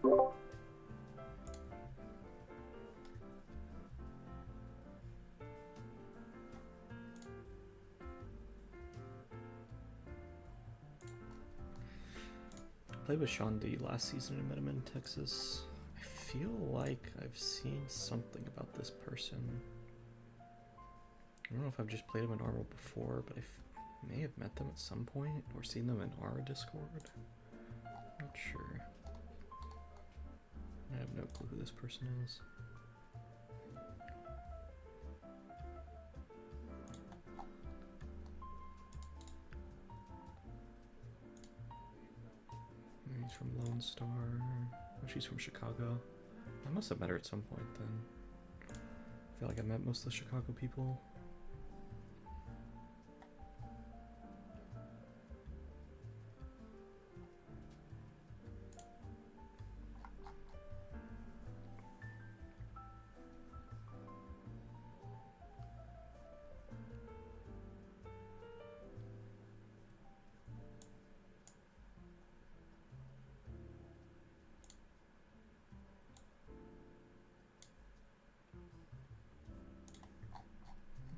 I played with Sean D last season and met him in Texas. I feel like I've seen something about this person. I don't know if I've just played them in ARML before, but I may have met them at some point or seen them in our Discord. Not sure. I have no clue who this person is. He's from Lone Star. Oh, she's from Chicago. I must have met her at some point then. I feel like I met most of the Chicago people.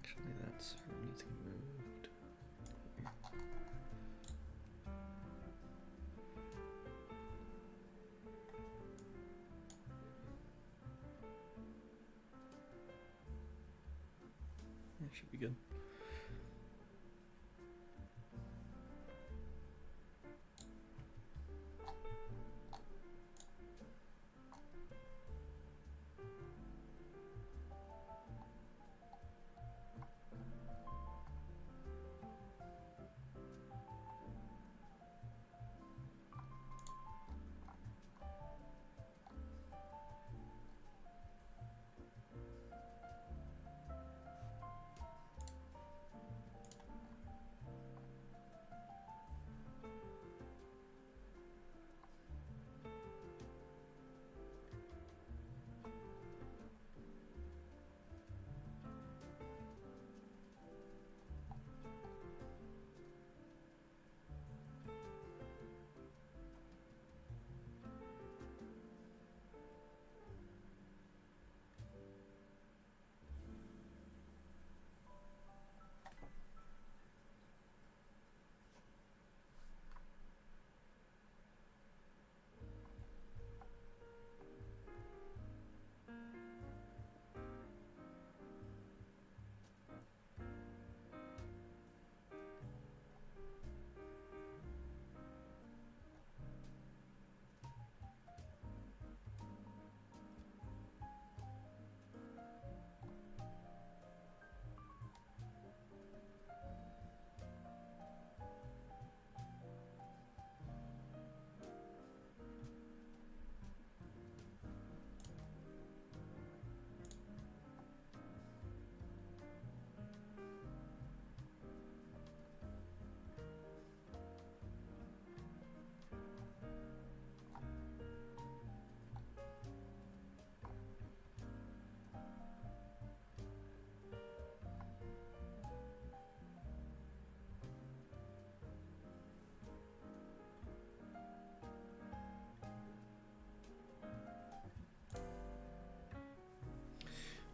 Actually, that's her needs to get moved. That should be good.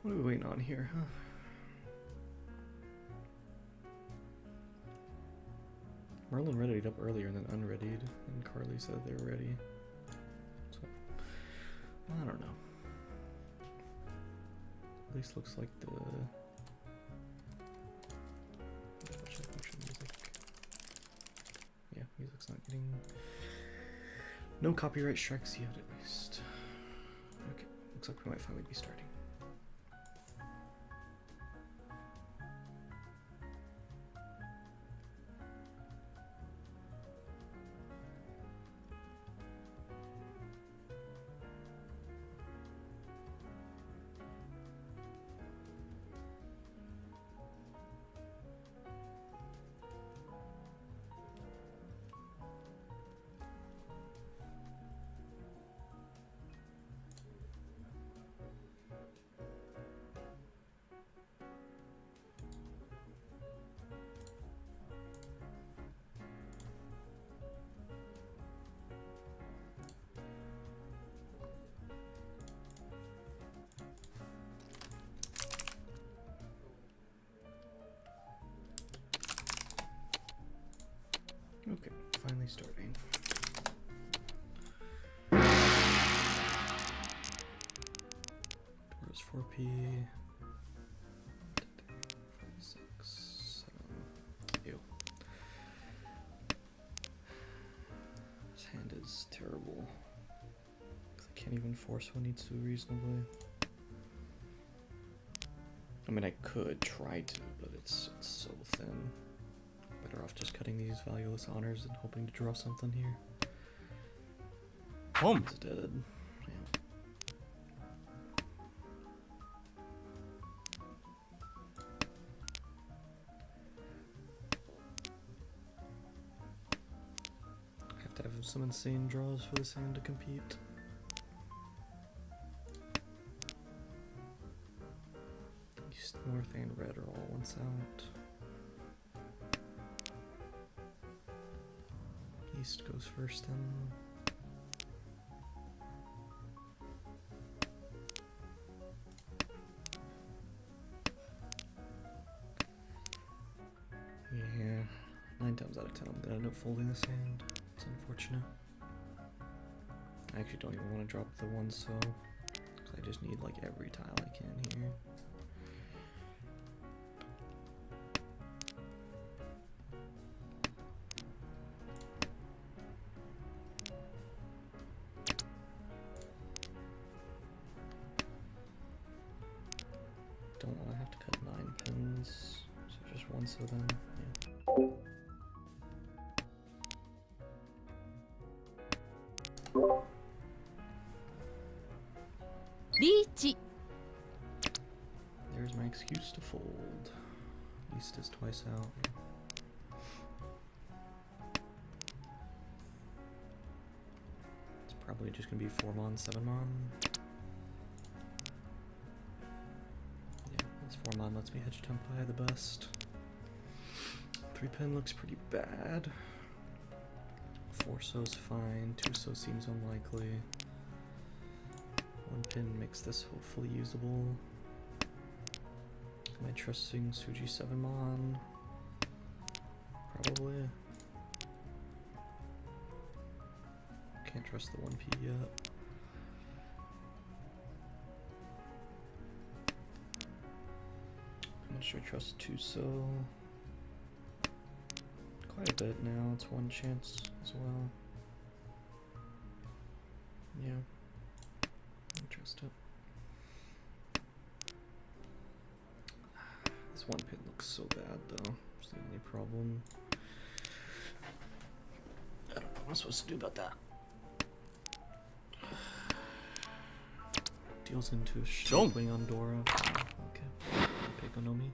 What are we waiting on here, huh? Merlin readied up earlier and then unreadied, and Carly said they were ready. So, I don't know. At least looks like the... Yeah, music's not getting... No copyright strikes yet, at least. Okay, looks like we might finally be starting. Restarting. Doors 4P. 6, 7. Ew. This hand is terrible. Cause I can't even force Honitsu reasonably. I mean, I could try to, but it's so thin. Better off just cutting these valueless honors and hoping to draw something here. Boom. It's dead. Yeah. I have to have some insane draws for this hand to compete. East, north, and red are all once out. East goes first then. Yeah, 9 times out of 10 I'm gonna end up folding this hand. It's unfortunate. I actually don't even want to drop the one so, because I just need like every tile I can here. Don't want to have to cut 9 pins, so just one so then, yeah. Reach. There's my excuse to fold. East is twice out. It's probably just gonna be 4 mon, 7 mon. Yeah, this 4 mon lets me hedge tempi the best. 3 pin looks pretty bad. 4 so's fine, 2 so seems unlikely. 1 pin makes this hopefully usable. Am I trusting Suji 7 mon? Probably. Can't trust the 1P yet. How much do I trust 2 so? Quite a bit now, it's 1 chance as well. Yeah. I trust it. This 1 pin looks so bad though. It's the only problem. I don't know what I'm supposed to do about that. Deals into a Showing on Dora. Okay. Peiko no Mi.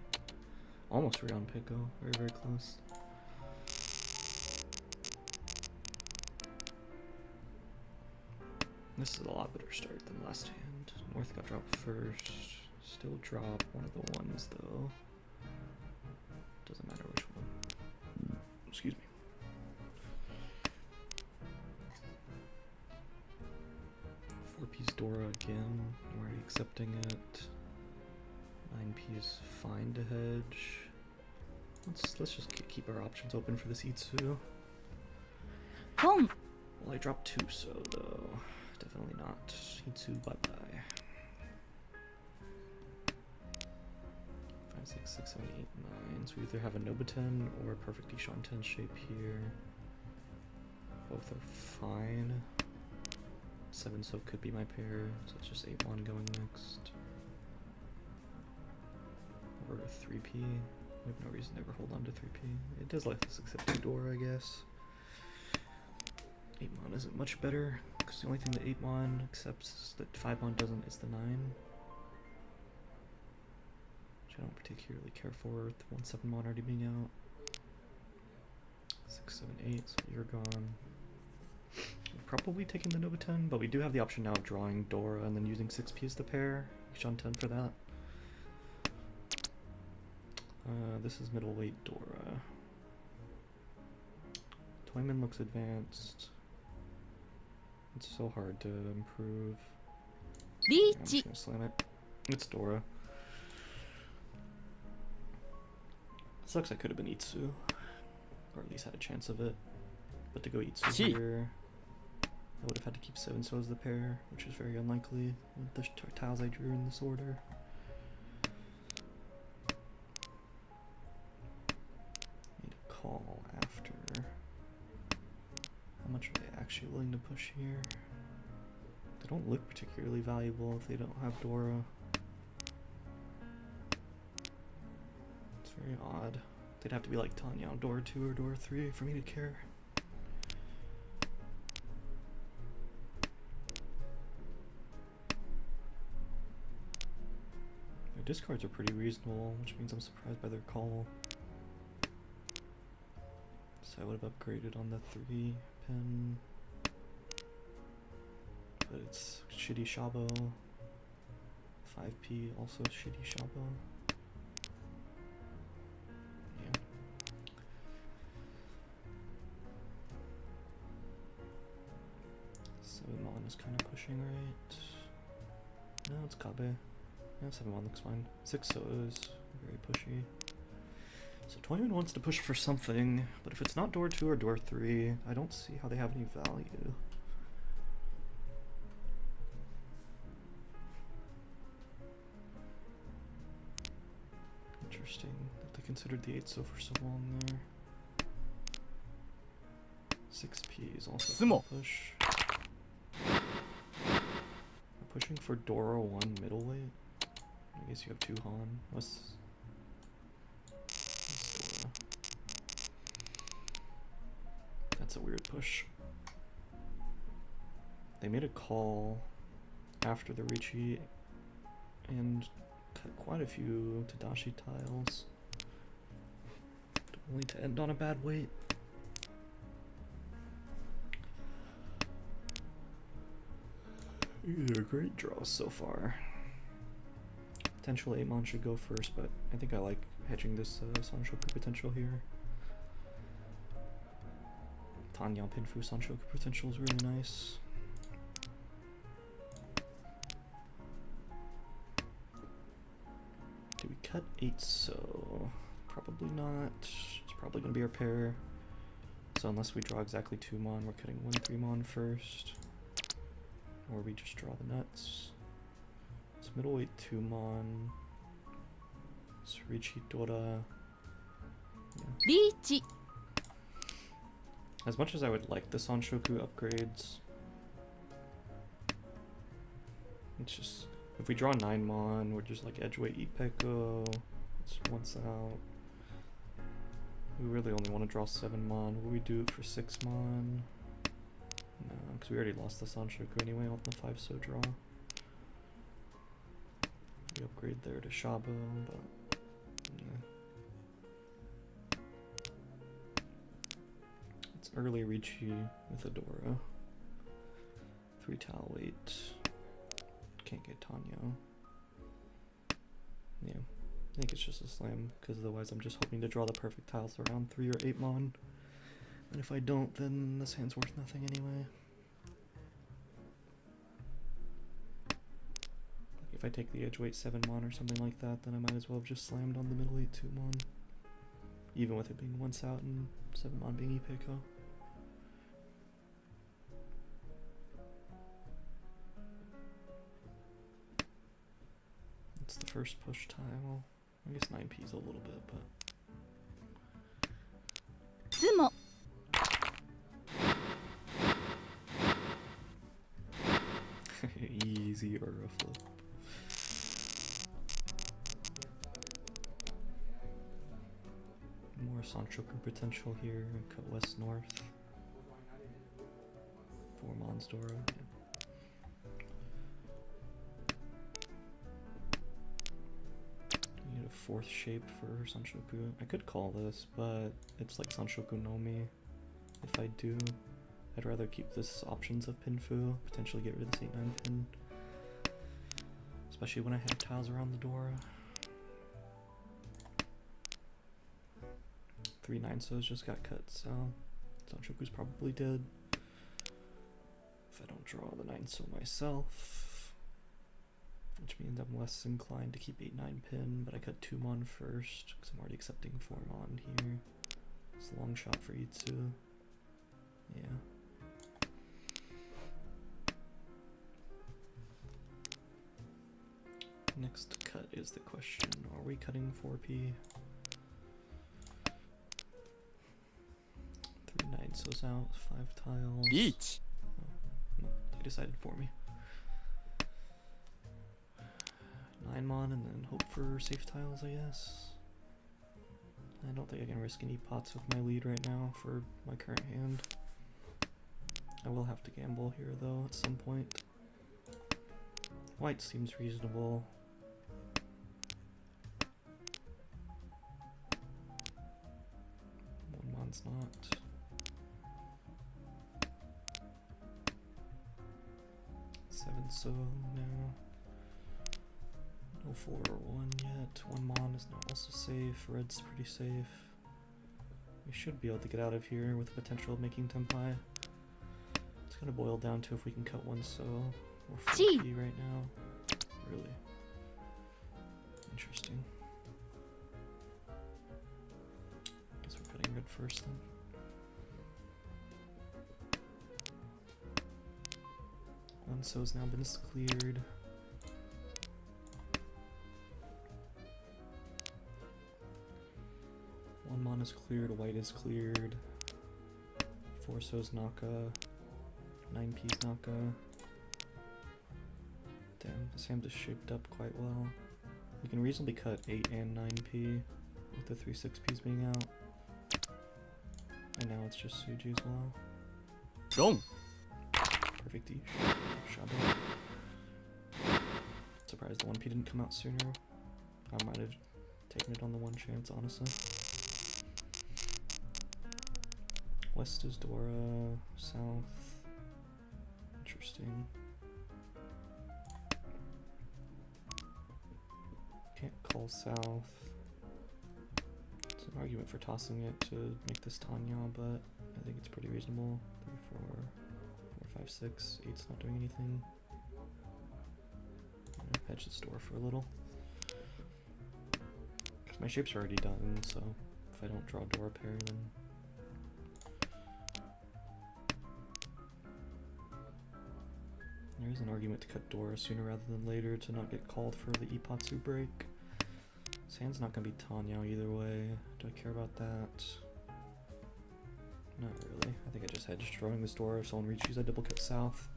Almost re-on Peiko. Very, very close. This is a lot better start than last hand. North got dropped first. Still drop one of the ones though. Doesn't matter which one. Excuse me. Four piece Dora again. I'm already accepting it. 9P is fine to hedge. Let's just keep our options open for this Itsu. Boom. Well, I dropped 2 so though. Definitely not. Itsu, bye bye. 5, 6, 6, 7, 8, 9. So we either have a Nobuten or a perfect Ishan 10 shape here. Both are fine. 7 so could be my pair, so it's just 8 mon going next. Or 3P. We have no reason to ever hold on to 3P. It does let us accept 2 door, I guess. 8 mon isn't much better, because the only thing that 8 mon accepts that 5 mon doesn't is the 9. Which I don't particularly care for, with 1 7 mon already being out. 6, 7, 8, so you're gone. We're probably taking the Nobuten, but we do have the option now of drawing Dora and then using 6P as the pair. Ishan 10 for that. This is middleweight Dora. Toyman looks advanced. It's so hard to improve. I'm just gonna slam it. It's Dora. Sucks I could have been Itsu. Or at least had a chance of it. But to go Itsu Gee. here, I would have had to keep 7 so as the pair, which is very unlikely with the tiles I drew in this order. Need a call after. How much are they actually willing to push here? They don't look particularly valuable if they don't have Dora. It's very odd. They'd have to be like Tanya on Dora 2 or Dora 3 for me to care. Their discards are pretty reasonable, which means I'm surprised by their call. So I would have upgraded on the 3 pin. But it's shitty Shabo. 5p, also shitty Shabo. Yeah. Seven is kind of pushing, right? No, it's Kabe. Yeah, 7-1 looks fine. 6 so is very pushy. So Toyman wants to push for something, but if it's not door 2 or door 3, I don't see how they have any value. Interesting that they considered the 8 so for so long there. 6p is also a push. We're pushing for Dora 1 middleweight. I guess you have 2 Han. What's Dora? That's a weird push. They made a call after the Richie and cut quite a few Tadashi tiles. Only to end on a bad weight. Yeah, great draws so far. Potential Amon should go first, but I think I like hedging this Sanshoku potential here. Tanya Pinfu Sanshoku potential is really nice. Do we cut 8 so? Probably not. It's probably going to be our pair. So unless we draw exactly 2 mon, we're cutting 1 3 mon first. Or we just draw the nuts. It's middleweight 2 mon. It's Richie Dora. Yeah. Richi. As much as I would like the Sanshoku upgrades, it's just, if we draw 9 mon, we're just like edgeweight Ipeko. It's once out. We really only want to draw 7 mon. Will we do it for 6 mon? No, because we already lost the Sanshoku anyway on the 5 so draw. We upgrade there to Shabo, but nah. It's early Ricci with Adora. 3 tile weight. Can't get Tanya. Yeah, I think it's just a slam, because otherwise I'm just hoping to draw the perfect tiles around 3 or 8 mon. And if I don't, then this hand's worth nothing anyway. Like if I take the edgeweight 7 mon or something like that, then I might as well have just slammed on the middleweight 2 mon. Even with it being once out and 7 mon being Ipeko. It's the first push tile. I guess 9p is a little bit, but... Tsumo. Easy or a flip. More Sanshoku potential here. Cut west north. 4 Mons Dora. Yeah. Need a 4th shape for Sanshoku. I could call this, but it's like Sanshoku no Mi. If I do, I'd rather keep this options of Pinfu, potentially get rid of this 8-9 pin. Especially when I have tiles around the Dora. 3 9-sos just got cut, so Sanshoku's probably dead. If I don't draw the 9-so myself. Which means I'm less inclined to keep 8-9 pin, but I cut 2 mon first, because I'm already accepting 4 mon here. It's a long shot for Itsu. Yeah. Next cut is the question. Are we cutting 4p? 3 knights goes out, 5 tiles. Each. Oh, no, they decided for me. 9 mon and then hope for safe tiles, I guess. I don't think I can risk any pots with my lead right now for my current hand. I will have to gamble here though at some point. White seems reasonable. One mon's not. Seven so now. No 4 or 1 yet. 1 mon is not also safe. Red's pretty safe. We should be able to get out of here with the potential of making tempai. It's gonna boil down to if we can cut 1 so or 4p right now. Really interesting. Guess we're cutting red first then. One so's now been cleared. One mon is cleared, white is cleared. 4 so's Naka. 9p's Naka. Damn, this hand is shaped up quite well. We can reasonably cut 8 and 9p with the 3 6p's being out. And now it's just Suji as well. Dong. Perfect D. Shadow. Surprised the 1p didn't come out sooner. I might have taken it on the 1 chance, honestly. West is Dora, south. Interesting. Can't call south. It's an argument for tossing it to make this Tanya, but I think it's pretty reasonable. 3, 4, 4, 5, 6. 8's not doing anything. Hedge this door for a little. Because my shapes are already done, so if I don't draw a door pair, then there is an argument to cut Dora sooner rather than later to not get called for the Ipatsu break. This hand's not going to be Tanya either way. Do I care about that? Not really. I think I just hedged drawing this Dora. If someone reaches, I double cut south.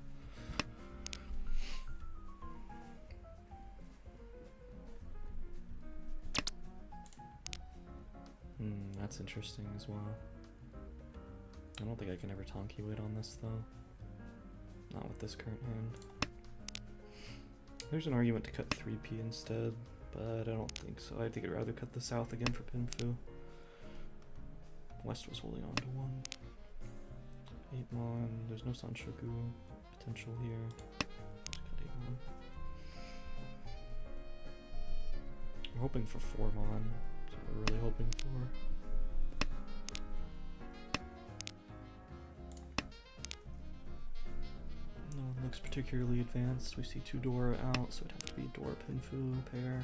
That's interesting as well. I don't think I can ever Tonki wait on this though. Not with this current hand. There's an argument to cut 3p instead, but I don't think so. I think I'd rather cut the south again for Pinfu. West was holding on to 1. 8 mon, there's no Sanshoku potential here. Just cut 8 mon. We're hoping for 4 mon, that's what we're really hoping for. No one looks particularly advanced. We see 2 Dora out, so it'd have to be Dora Pinfu pair.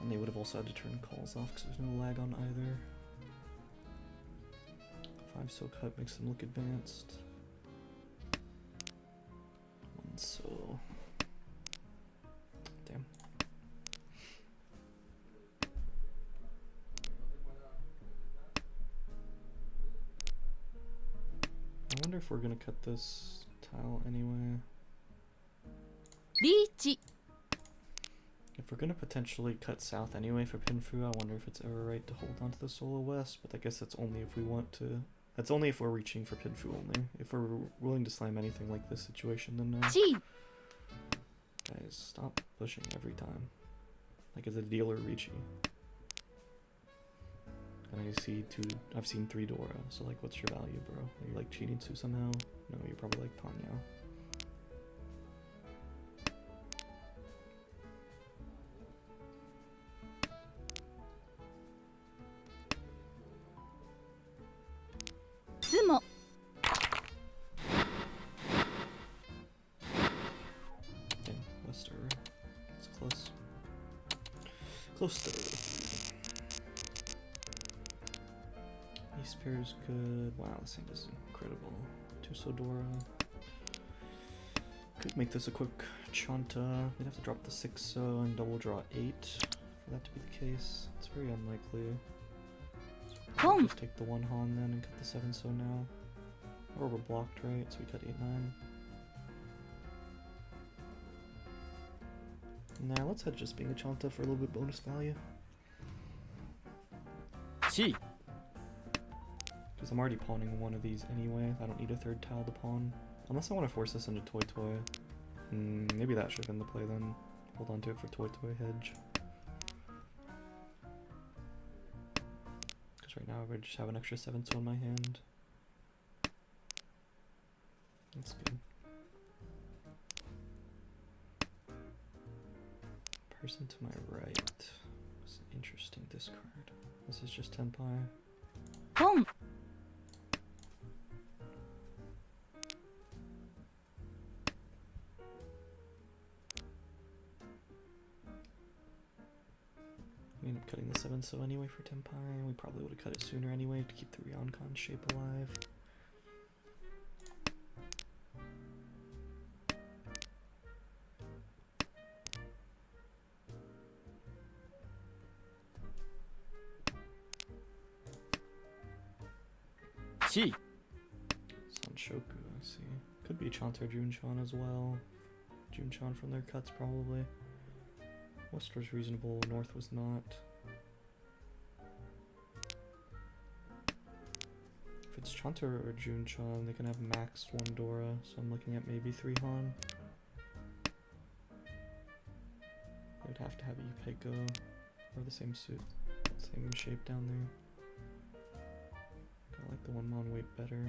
And they would have also had to turn calls off because there's no lag on either. 5 so cut makes them look advanced. 1 so. Damn. I wonder if we're gonna cut this tile anyway. Reach. If we're gonna potentially cut south anyway for Pinfu, I wonder if it's ever right to hold on to the solo west, but I guess that's only if we want to. That's only if we're reaching for Pinfu only. If we're willing to slam anything like this situation, then no. Guys, stop pushing every time. Like as a dealer Ricci. And I've seen 3 Dora, so like what's your value, bro? Are you like cheating to somehow? No, you're probably like Tanya. Sumo. Okay, Wester. It's close. Close to East pair is good. Wow, this thing is incredible. Tuso Dora. Could make this a quick Chanta. We'd have to drop the 6 and double draw 8 for that to be the case. It's very unlikely. So we'll just take the 1 Han then and cut the 7 now. Or we're blocked, right? So we cut 8, 9. Now let's head just being a Chanta for a little bit bonus value. G. Because I'm already pawning one of these anyway. I don't need a third tile to pawn. Unless I want to force this into Toy Toy. Maybe that should have been the play then. Hold on to it for Toy Toy hedge. Because right now I would just have an extra 7 in my hand. That's good. Person to my right. That's an interesting discard. This is just Tenpai. Boom. We end up cutting the 7 anyway for Tenpai. We probably would have cut it sooner anyway to keep the Ryoncon shape alive. G. Sanshoku, I see. Could be Chanta or Junchan as well. Junchan from their cuts probably. West was reasonable, North was not. If it's Chanta or Junchan, they can have maxed 1 Dora, so I'm looking at maybe 3 Han. They would have to have Ipeko or the same suit, same shape down there. I like the 1 Mon weight better.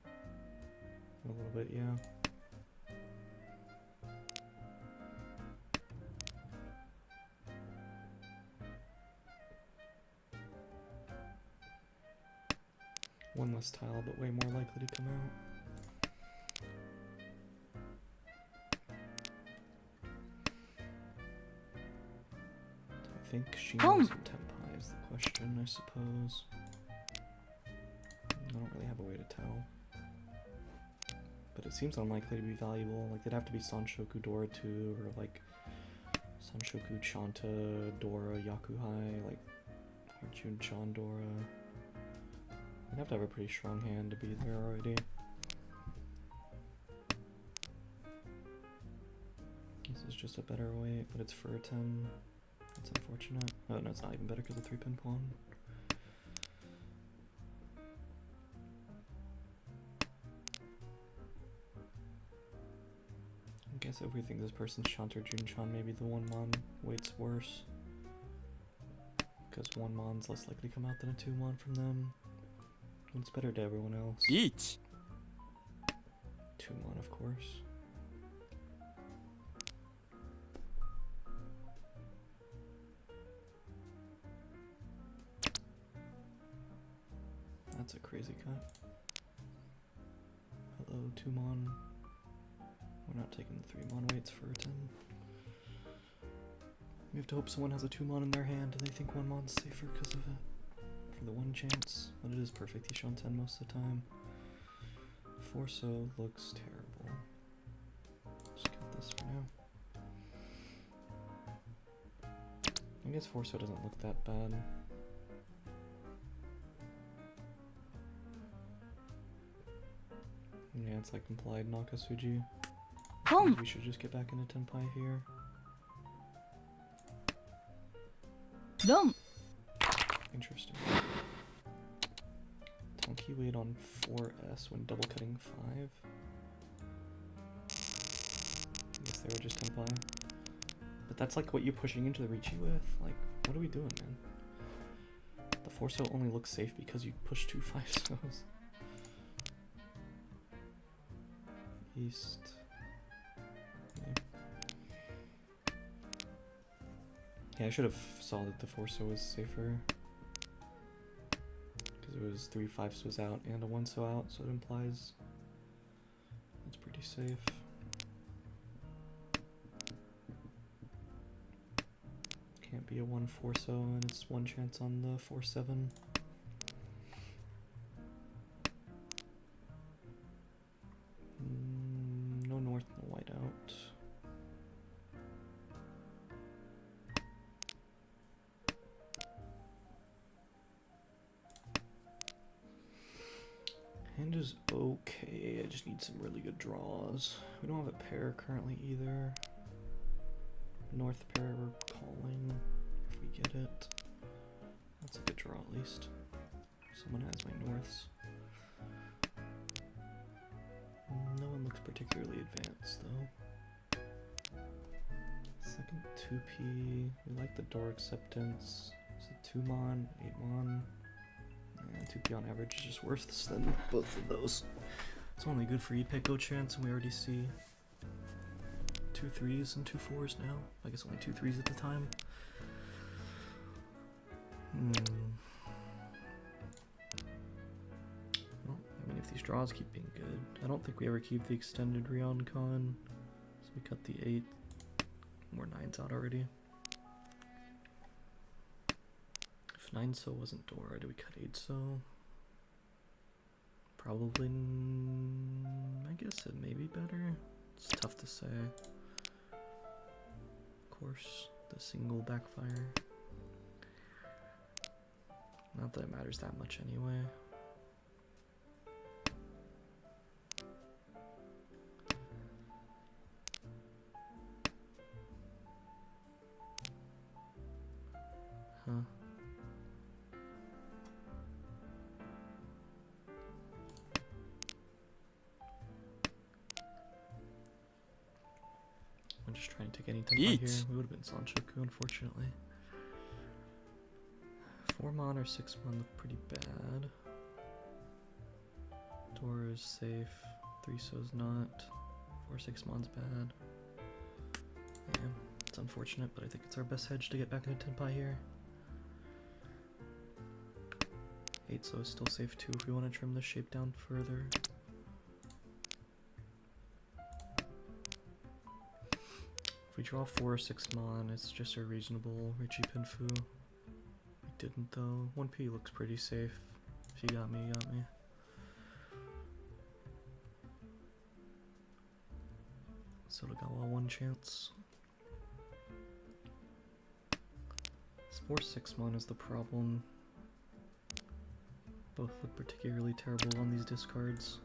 A little bit, yeah. One less tile, but way more likely to come out. I think Shima's and Tenpai is the question, I suppose. I don't really have a way to tell. But it seems unlikely to be valuable. Like, they'd have to be Sanshoku Dora 2, or like Sanshoku Chanta Dora Yakuhai, like, or Junchan Dora. I'd have to have a pretty strong hand to be there already. This is just a better weight, but it's for a 10. That's unfortunate. Oh no, it's not even better because of 3-pin pawn. I guess if we think this person's Chanta or Junchan, maybe the 1 Mon weight's worse. Because 1 Mon's less likely to come out than a 2 Mon from them. It's better to everyone else. Each. 2 Mon, of course. That's a crazy cut. Hello, 2 Mon. We're not taking the 3 Mon weights for a 10. We have to hope someone has a 2 Mon in their hand and they think 1 Mon's safer because of it. For the 1 chance, but it is perfect Yishon 10 most of the time. Forso looks terrible. Just cut this for now. I guess Forso doesn't look that bad. Yeah, it's like implied Nakasuji. Boom. We should just get back into Tenpai here. Boom. Interesting. Tonki weight on 4S when double cutting 5. I guess they were just Tenpai. But that's like what you're pushing into the Richi with. Like, what are we doing, man? The Forso only looks safe because you push 2 5-sos. East. Yeah, I should have saw that the Forso was safer. Because it was 3 5-sos out and a 1-so out, so it implies it's pretty safe. Can't be a 1 4-so and it's 1 chance on the 4-7. white out. Hand is okay, I just need some really good draws. We don't have a pair currently either. North pair we're calling if we get it. That's a good draw at least. Someone has my norths. No one looks particularly advanced though. Second 2P, we like the door acceptance. Is it 2 mon, 8 mon? Yeah, 2P on average is just worse than both of those. It's only good for Ipeko chance, and we already see 2 3s and 2 4s now. I guess only 2 3s at the time. Well, I mean, if these draws keep being good, I don't think we ever keep the extended Rion Con. So we cut the 8. More 9s out already. If 9 so wasn't Dora, do we cut 8 so? Probably, I guess it may be better. It's tough to say. Of course, the single backfire. Not that it matters that much anyway. Huh. I'm just trying to take any tempo here. We would have been Sanchoku, unfortunately. 4 mon or 6 mon look pretty bad. Door is safe. 3 so's not. 4 6 mon's bad. Yeah, it's unfortunate, but I think it's our best hedge to get back into Tenpai here. 8 so is still safe too if we want to trim the shape down further. If we draw 4 or 6 mon, it's just a reasonable Richie Pinfu. We didn't though. 1P looks pretty safe. If you got me, you got me. Sotogawa 1 chance. This 4-6 mon is the problem. Both look particularly terrible on these discards.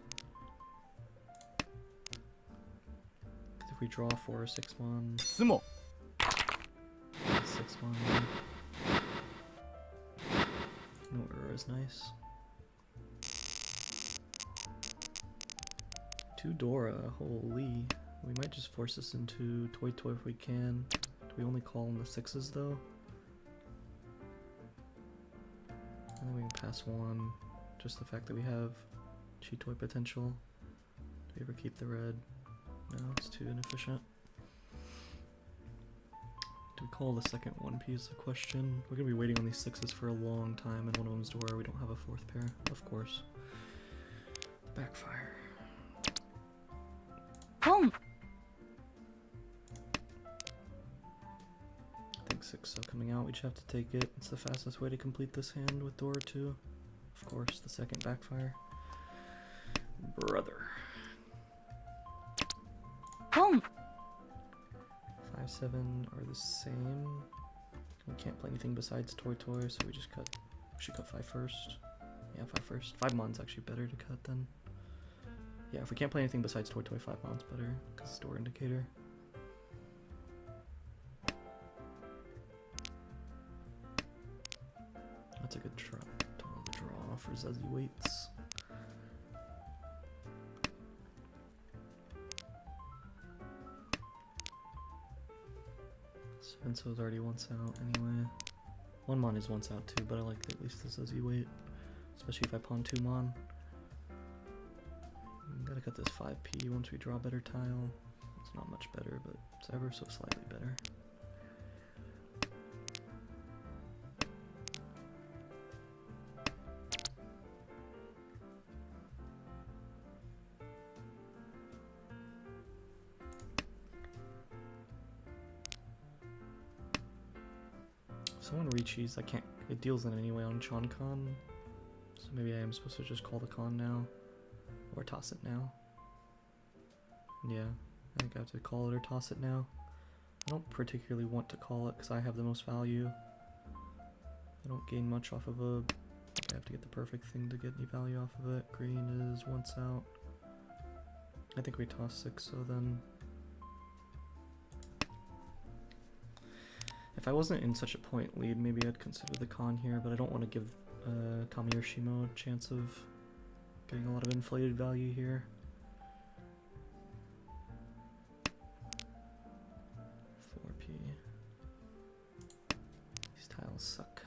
If we draw 4 or 6 mon, 6 mon. No error is nice. 2 Dora, holy. We might just force this into Toy Toy if we can. Do we only call on the 6s though? And then we can pass 1. Just the fact that we have Chitoy potential. Do we ever keep the red? No, it's too inefficient. Do we call the second 1P is the question. We're gonna be waiting on these 6s for a long time, and one of them's Dora. We don't have a 4th pair, of course. The backfire. Boom! I think 6 so coming out, we just have to take it. It's the fastest way to complete this hand with Dora too. Of course, the second backfire. Brother. Boom! 5 7 are the same. We can't play anything besides Toy Toy, so we just cut. We should cut 5 first. Yeah, 5 first. 5 mon's actually better to cut then. Yeah, if we can't play anything besides Toy Toy, 5 mon's better because it's door indicator. That's a good draw for Zuzzy weights. Spenso's already once out anyway. 1 mon is once out too, but I like at least the Zuzzy weight, especially if I pawn 2 mon. Gotta cut this 5P once we draw better tile. It's not much better, but it's ever so slightly better. If someone reaches, I can't. It deals in anyway on Chon Con, so maybe I am supposed to just call the con now. Or toss it now. Yeah, I think I have to call it or toss it now. I don't particularly want to call it because I have the most value. I don't gain much off of a... I have to get the perfect thing to get any value off of it. Green is once out. I think we toss 6, so then... If I wasn't in such a point lead, maybe I'd consider the con here, but I don't want to give Kami or Shimo a chance of getting a lot of inflated value here. 4p. These tiles suck.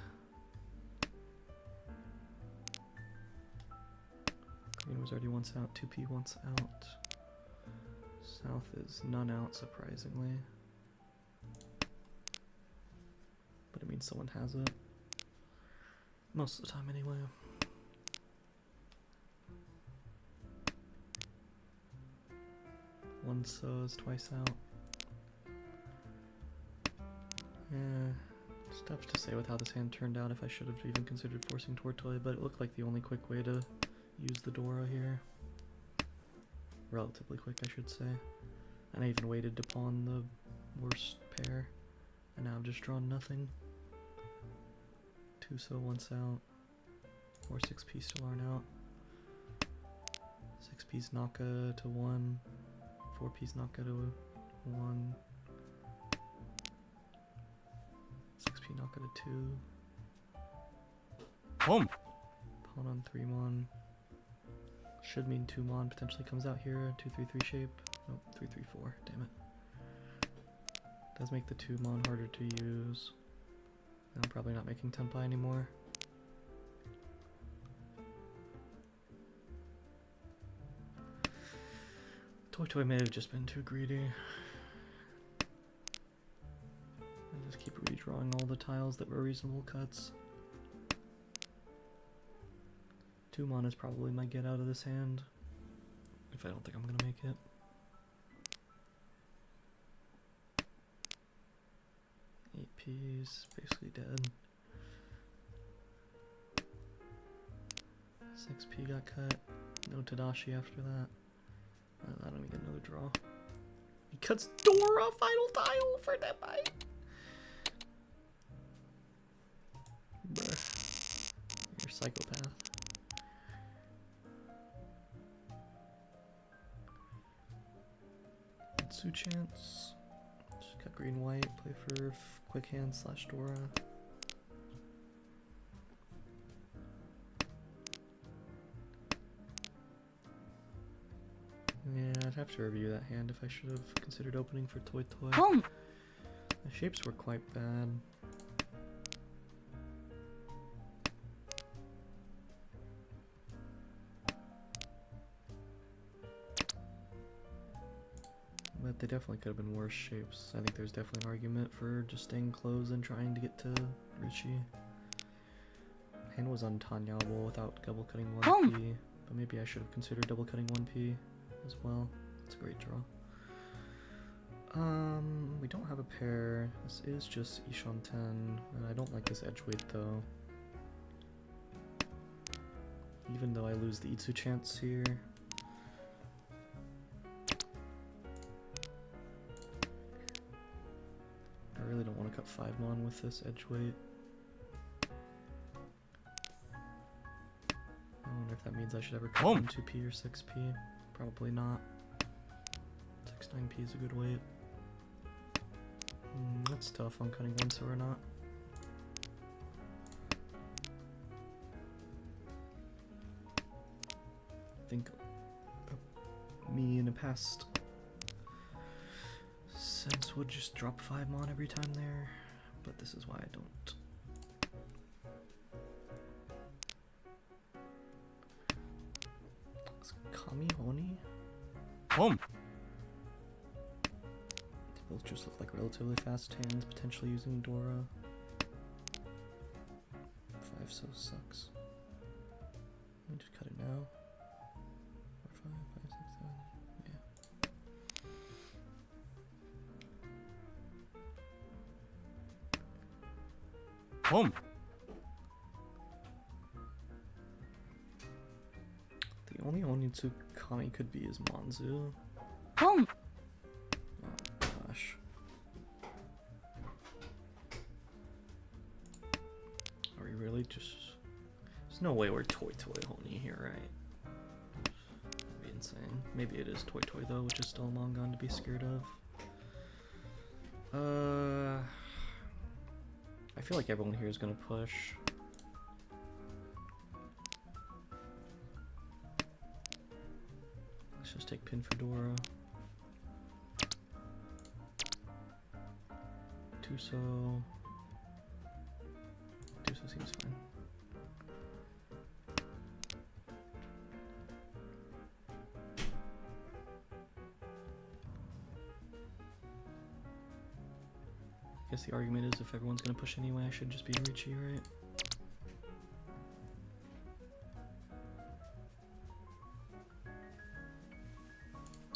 Green was already once out, 2p once out. South is none out, surprisingly. But it means someone has it. Most of the time, anyway. One so is twice out. Yeah, it's tough to say with how this hand turned out if I should have even considered forcing Tortoise, but it looked like the only quick way to use the Dora here. Relatively quick, I should say. And I even waited to pawn the worst pair, and now I've just drawn nothing. 2 so once out, or 6p still aren't out. 6p's Naka to 1, 4p's Naka to 1, 6p Naka to 2. Home. Pawn on 3 mon. Should mean 2 mon potentially comes out here. 2-3-3 shape. Nope, 3-3-4. Damn it. Does make the 2 mon harder to use. And I'm probably not making Tenpai anymore. Toy may have just been too greedy. I just keep redrawing all the tiles that were reasonable cuts. 2 mon is probably my get out of this hand, if I don't think I'm gonna make it. P's basically dead. 6p got cut. No Tadashi after that. I don't even get another draw. He cuts Dora final tile for that bite. Bruh. You're a psychopath. Itsu chance. Just cut green white, play for quick hand / Dora. Yeah, I'd have to review that hand if I should have considered opening for Toy. Home. The shapes were quite bad. But they definitely could have been worse shapes. I think there's definitely an argument for just staying close and trying to get to Richie. Hand was untanyable without double cutting 1p, but maybe I should have considered double cutting 1p as well. It's a great draw. We don't have a pair. This is just Ishan 10, and I don't like this edge weight though. Even though I lose the Itsu chance here. I really don't want to cut 5 mon with this edge weight. I wonder if that means I should ever cut 2p or 6p. Probably not. 6-9p is a good weight. That's tough on cutting 1 so or not. I think me in a past sense would just drop 5 mon every time there, but this is why I don't. It's Kami Honi? Home. They both just look like relatively fast hands, potentially using Dora. 5 so sucks. Let me just cut it now. 4, 5, 5, 6, 7. Yeah. Home. The only Onitsu Kami could be is Manzu. Home. gosh. Are we really just... There's no way we're Toy Honey here, right? That'd be insane. Maybe it is Toy though, which is still a long gone to be scared of. I feel like everyone here is gonna push. Let's just take Pin Fedora. Tuso. Tuso seems fine. I guess the argument is if everyone's gonna push anyway, I should just be Richie, right?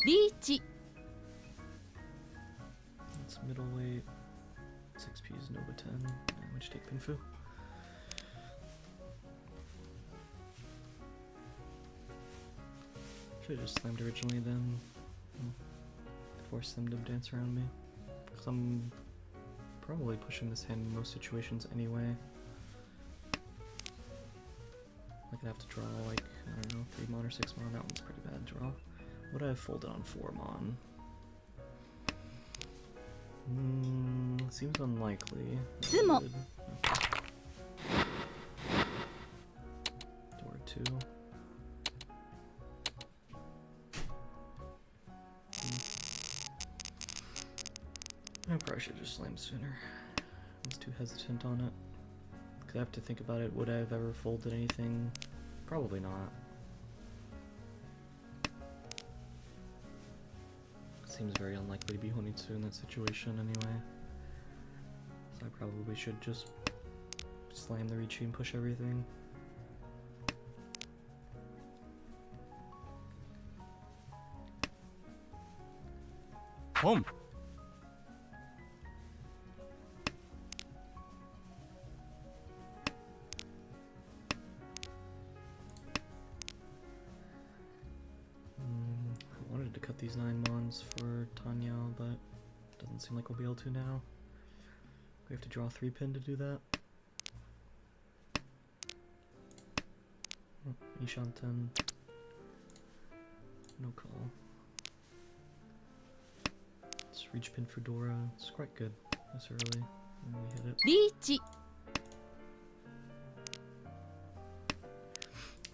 Reach. That's middleweight. 6P is Nova 10. And we just take Pinfu. Should have just slammed originally then. Force them to dance around me. Because I'm probably pushing this hand in most situations anyway. I could have to draw like, I don't know, 3 mon or 6 mon. That one's a pretty bad draw. Would I have folded on 4 mon? Seems unlikely. Sumo. Okay. Door 2. I probably should just slam sooner. I was too hesitant on it. Because I have to think about it. Would I have ever folded anything? Probably not. Seems very unlikely to be Honitsu in that situation anyway. So I probably should just slam the Richi and push everything. Home. I wanted to cut these 9 mons for Tanya, but doesn't seem like we'll be able to now. We have to draw 3 pin to do that. Oh, Ishanten. No call. Let's reach Pin Fedora. It's quite good this early. And we hit it. Reach.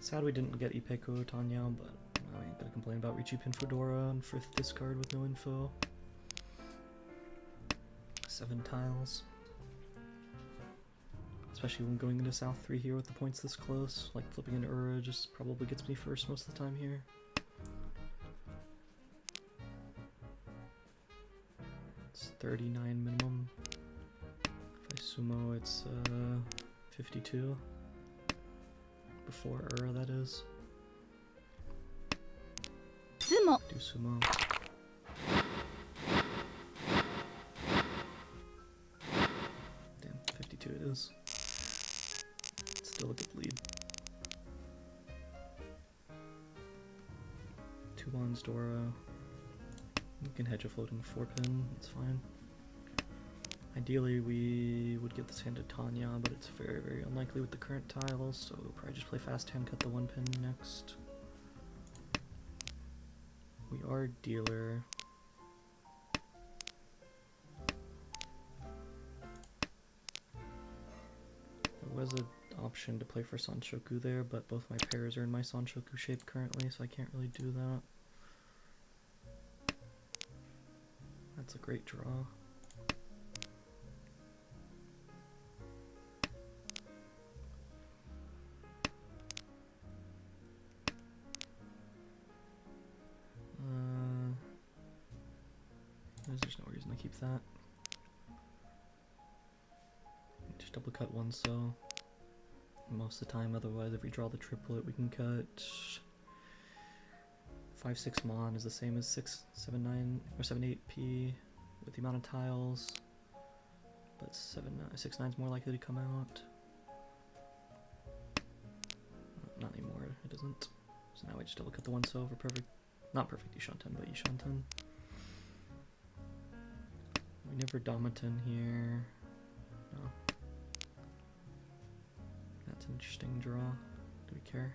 Sad we didn't get Ipeko Tanya, but I ain't gonna complain about Richi Pin Fedora on 5th discard with no info. 7 tiles. Especially when going into South 3 here with the points this close. Like flipping into Ura just probably gets me first most of the time here. It's 39 minimum. If I sumo, it's 52. Before Ura, that is. Sumo. Do sumo. Damn, 52 it is. Still a good lead. 2 wands Dora. You can hedge a floating 4 pin, it's fine. Ideally we would get this hand to Tanya, but it's very, very unlikely with the current tiles, so we'll probably just play fast hand, cut the 1 pin next. We are dealer. There was an option to play for Sanshoku there, but both my pairs are in my Sanshoku shape currently, so I can't really do that. That's a great draw. There's no reason to keep that. Just double cut 1 so. Most of the time, otherwise if we draw the triplet we can cut 5-6 mon is the same as 6-7-9 or 7-8p with the amount of tiles. But 6-9 is more likely to come out. Not anymore, it isn't. So now we just double cut the 1 so for perfect, not perfect Ishanten, but Ishanten. We never Domiton here. No. That's an interesting draw. Do we care?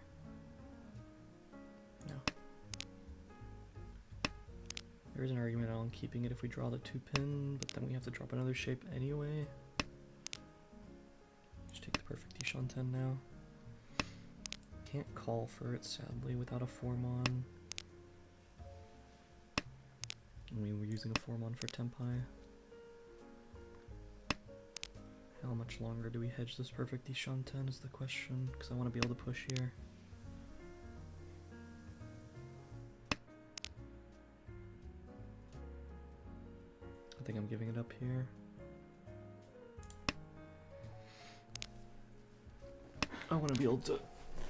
No. There is an argument on keeping it if we draw the 2-pin, but then we have to drop another shape anyway. Just take the perfect Ishan-10 now. Can't call for it, sadly, without a 4-mon. We were using a 4-mon for Tenpai. How much longer do we hedge this perfect Ishan-10 is the question, because I want to be able to push here. I think I'm giving it up here. I want to be able to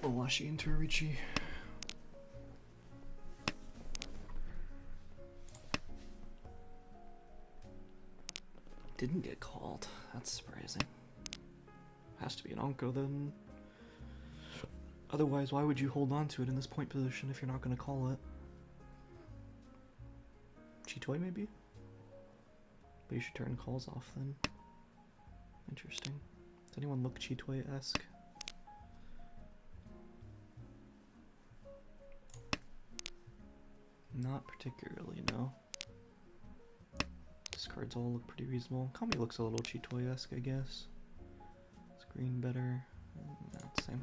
Owashi into Arichi. Didn't get called. That's surprising. Has to be an Onko then. Otherwise, why would you hold on to it in this point position if you're not going to call it? Chitoi maybe? But you should turn calls off then. Interesting. Does anyone look Chitoi-esque? Not particularly, no. These cards all look pretty reasonable. Kami looks a little Chitoi-esque, I guess. Is green better? No, it's the same.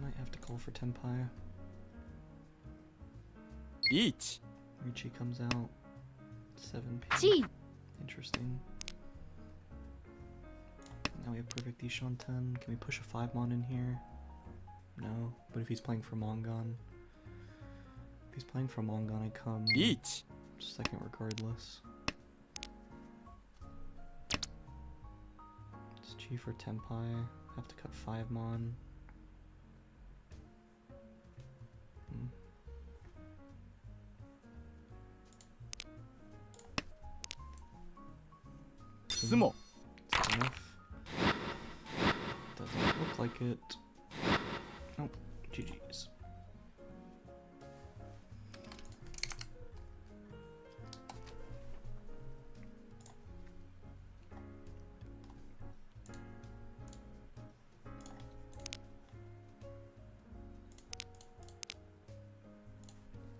Might have to call for Tenpai. Each. Richi comes out. 7p. Chi. Interesting. Now we have perfect Ishan-10. Can we push a 5-mon in here? No. But if he's playing for Mongon. If he's playing for Mongon, I come Each. second regardless. It's Chi for Tenpai. Have to cut 5-mon. Sumo. Is enough? Doesn't look like it. Oh, GG's.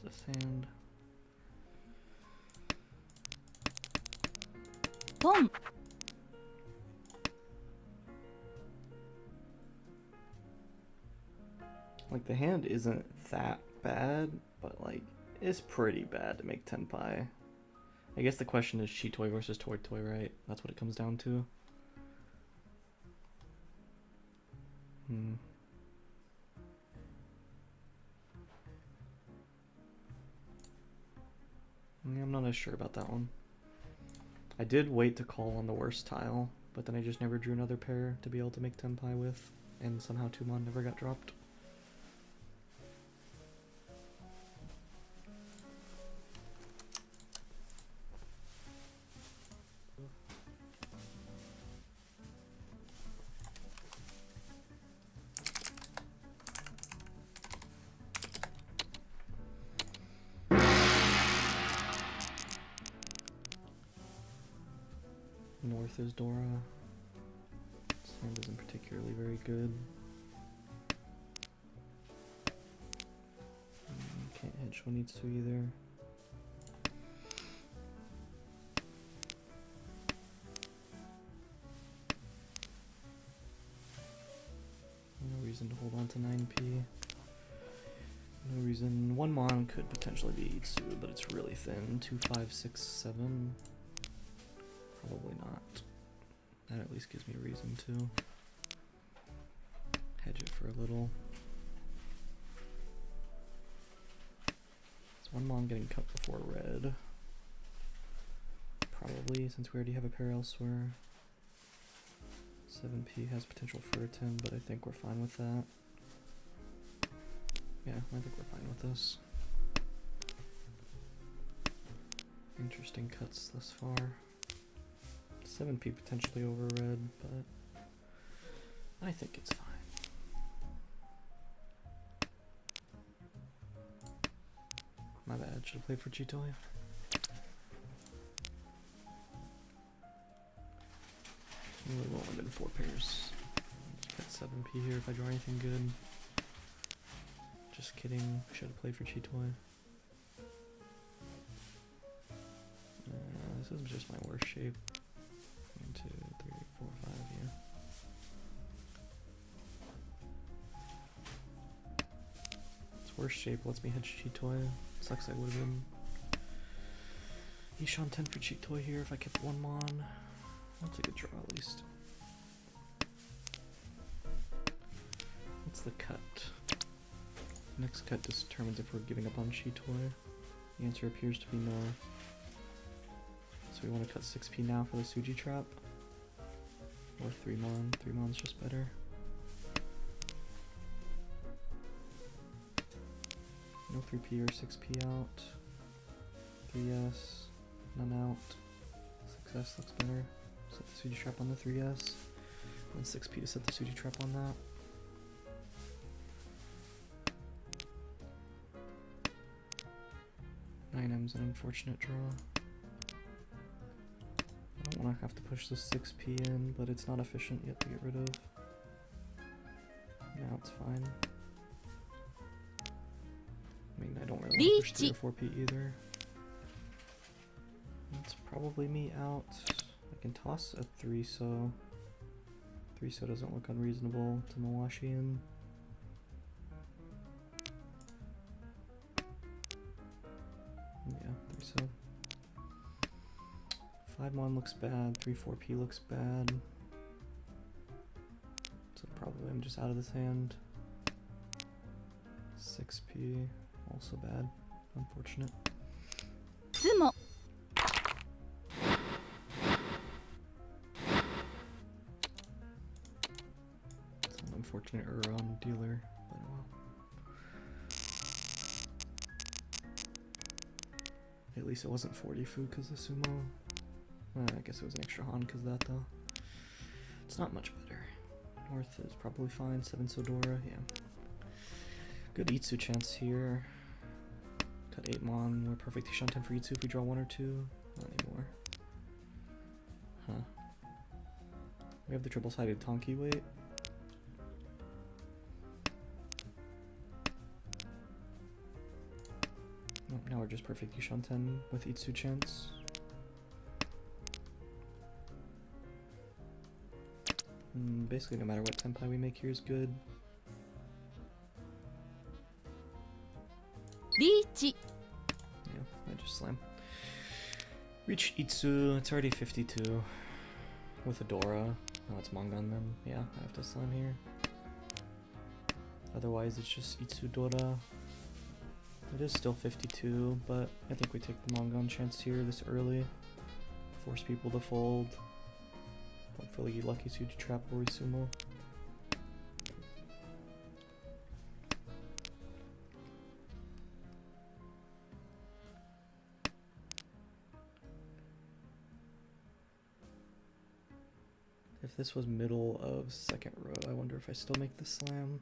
This hand. Pon. Like, the hand isn't that bad, but, like, it's pretty bad to make Tenpai. I guess the question is Chitoi versus Toitoi, right? That's what it comes down to. Yeah, I'm not as sure about that one. I did wait to call on the worst tile, but then I just never drew another pair to be able to make Tenpai with, and somehow 2-mon never got dropped. North is Dora. This hand isn't particularly very good. Can't hit Shonitsu either. No reason to hold on to 9p. No reason. 1-mon could potentially be Itsu, but it's really thin. 2, 5, 6, 7. Probably not. That at least gives me a reason to hedge it for a little. Is 1-mon getting cut before red? Probably, since we already have a pair elsewhere. 7p has potential for a 10, but I think we're fine with that. Yeah, I think we're fine with this. Interesting cuts thus far. 7p potentially over red, but I think it's fine. That should have played for Chitoy. We won't win in 4 pairs. Just got 7p here if I draw anything good. Just kidding. Should have played for Chitoy. This is just my worst shape. 1, 2, 3, 4, 5, yeah. It's worst shape lets me hedge Chitoy. Sucks I would have been Ishan 10 for Chitoy here if I kept 1 mon. I'll take a draw at least. What's the cut? Next cut determines if we're giving up on Chitoy. The answer appears to be no. So we want to cut 6p now for the Suji trap. Or 3 mon. 3 mon's just better. No 3p or 6p out. 3s. None out. 6s looks better. Set the Suji trap on the 3s. And 6p to set the Suji trap on that. M's an unfortunate draw. I don't want to have to push the 6p in, but it's not efficient yet to get rid of. Now it's fine. I mean, I don't really want to push 3 or 4p either. It's probably me out. I can toss a 3-so. 3-so doesn't look unreasonable to Mawashi in. Yeah, 3-so. 5 mon looks bad, 3 4p looks bad. So probably I'm just out of this hand. 6p, also bad. Unfortunate. つも It's an unfortunate error on dealer, but oh well. At least it wasn't 40 fu because of sumo. I guess it was an extra Han because of that though. It's not much better. North is probably fine. 7 Sodora, yeah. Good Itsu chance here. Cut 8 mon. We're perfect Ishan 10 for Itsu if we draw 1 or 2. Not anymore. Huh. We have the triple-sided Tonki weight. Oh, now we're just perfect Ishan 10 with Itsu chance. Basically, no matter what tempai we make here is good. リーチ Yeah, I just slam. Reach Itsu, it's already 52. With a Dora. Oh, it's Mongan then. Yeah, I have to slam here. Otherwise, it's just Itsu Dora. It is still 52, but I think we take the Mongan chance here this early. Force people to fold. Hopefully lucky Suji trap or we sumo. If this was middle of second row, I wonder if I still make the slam.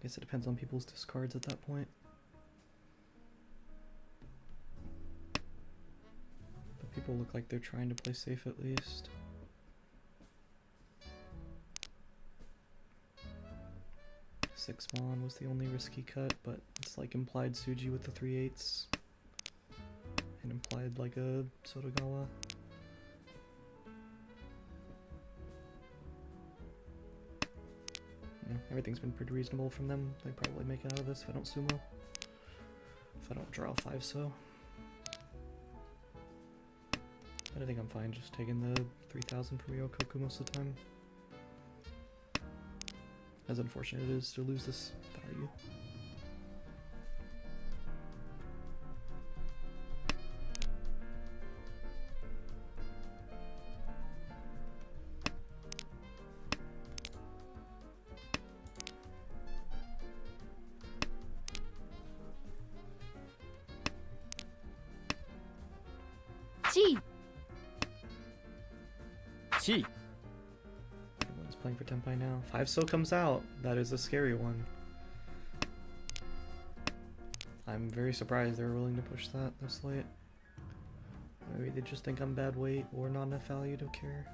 Guess it depends on people's discards at that point. But people look like they're trying to play safe at least. Six mon was the only risky cut, but it's like implied Suji with the 3/8. And implied like a Sotogawa. Everything's been pretty reasonable from them. They probably make it out of this if I don't sumo. If I don't draw 5-so. But I think I'm fine just taking the 3000 from Ryokoku most of the time. As unfortunate it is to lose this value. Chi. Everyone's playing for Tenpai now. 5-so comes out. That is a scary one. I'm very surprised they're willing to push that this late. Maybe they just think I'm bad weight or not enough value to care.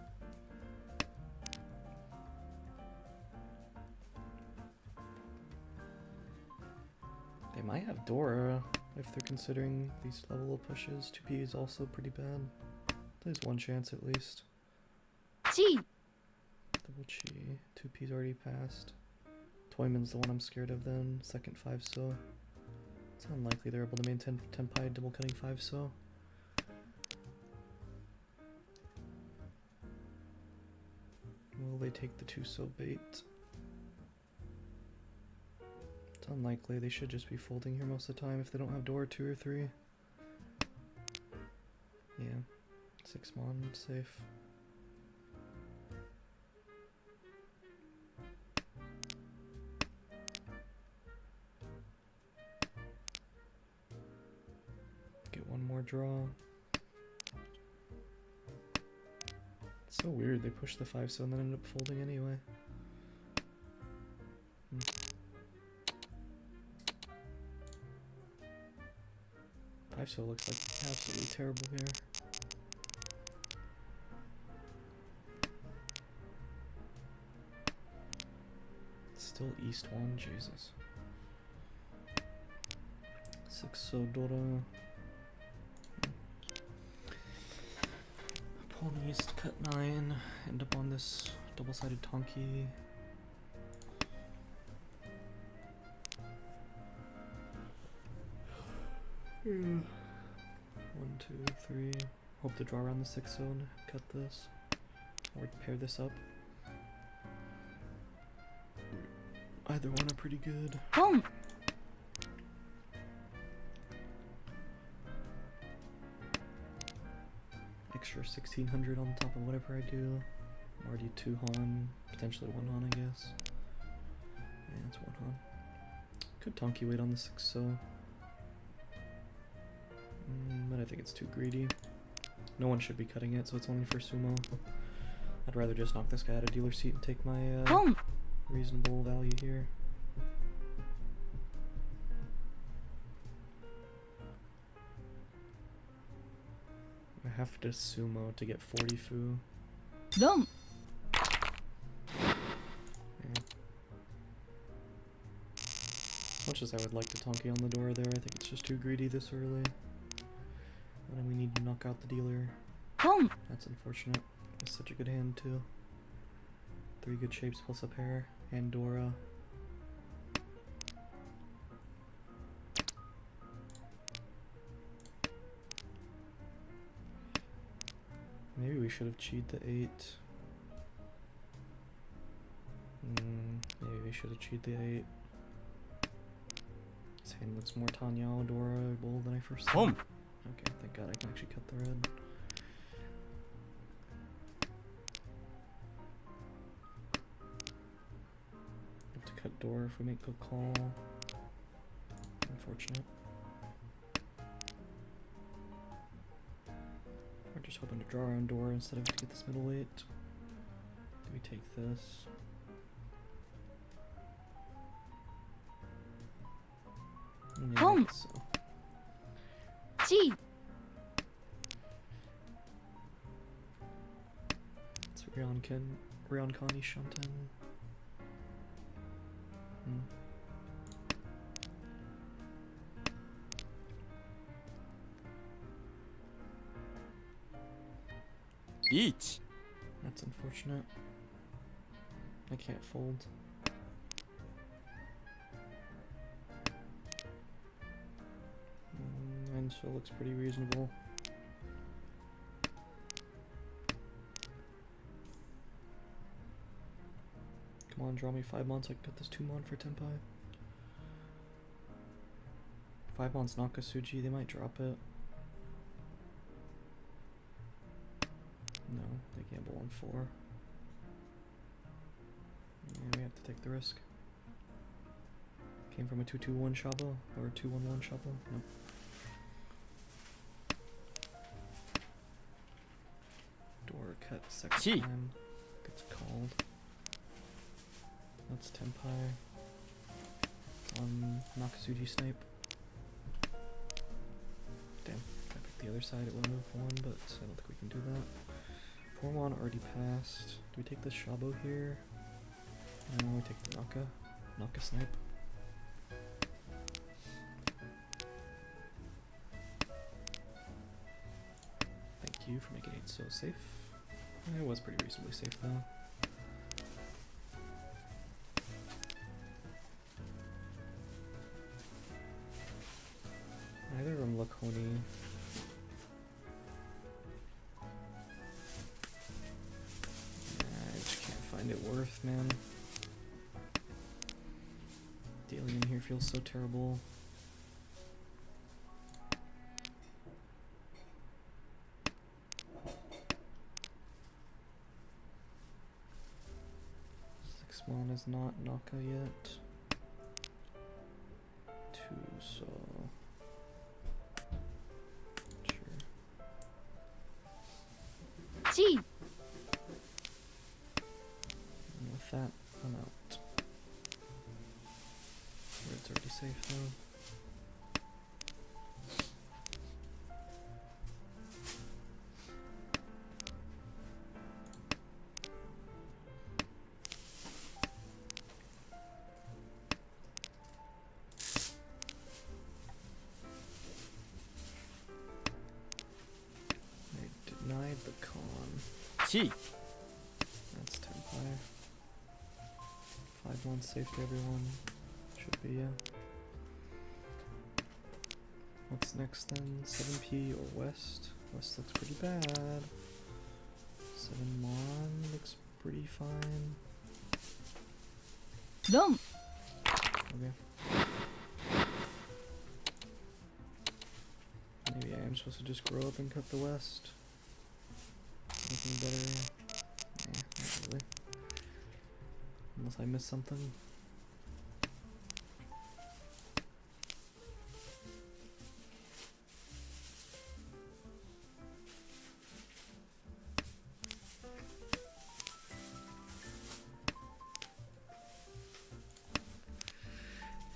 They might have Dora if they're considering these level of pushes. 2P is also pretty bad. There's one chance at least. G. Double Chi. 2P's already passed. Toyman's the one I'm scared of then. Second 5 so. It's unlikely they're able to maintain Tenpai double cutting 5 so. Will they take the 2 so bait? It's unlikely. They should just be folding here most of the time if they don't have door 2 or 3. Yeah. 6 mon, safe. Get one more draw. It's so weird. They push the 5 so and then end up folding anyway. 5 so looks like absolutely terrible here. Still East 1, Jesus. 6 so Dora. Pawn East cut 9. End up on this double-sided Tonki. Hmm. 1, 2, 3. Hope to draw around the 6 zone. Cut this. Or pair this up. Either one are pretty good. Boom. Extra 1600 on top of whatever I do. I'm already 2 Han. Potentially 1 Han, I guess. Yeah, it's 1 Han. Could Tonki wait on the 6 so. But I think it's too greedy. No one should be cutting it, so it's only for sumo. I'd rather just knock this guy out of dealer seat and take my reasonable value here. I have to sumo to get 40 fu. Dom. Yeah. Much as I would like to Tonki on the door there, I think it's just too greedy this early. And then we need to knock out the dealer. Boom. That's unfortunate. It's such a good hand too. 3 good shapes plus a pair. And Dora. Maybe we should have cheated the 8. Maybe we should have cheated the 8. This hand looks more Tanyao adorable than I first thought. Boom. Okay, thank god I can actually cut the red. Have to cut door if we make good call. Unfortunate. We're just hoping to draw our own door instead of to get this middle 8. Do we take this? Yeah, I Home. guess so. G. It's Ryonkani Shanten. Each. That's unfortunate. I can't fold. And so looks pretty reasonable. Come on, draw me 5 months. I can cut this 2 mon for Tenpai. 5 months Nakasuji, they might drop it. No, they gamble on 4. Yeah, we have to take the risk. Came from a 2-2-1 Shaba or a 2-1-1 Shaba? No. Door cut second Gee. time. Gets called. That's Tenpai. Nakasuji snipe. the other side, it will move one, but I don't think we can do that. Formon already passed. Do we take the Shabo here? No, we take the Naka snipe. Thank you for making it so safe. It was pretty reasonably safe though. Neither of them look honey. I just can't find it worth, man. Dealing in here feels so terrible. Six-mon is not Naka yet. Two, so... Sure. G. And with that, I'm out. Red's already safe though. I denied the con. G. That's 10-5. 5-1 safe to everyone. Should be, yeah. What's next then? 7P or West? West looks pretty bad. 7-Mon looks pretty fine. Dom. Okay. Maybe I am supposed to just grow up and cut the West. Anything better? Not really. Unless I missed something.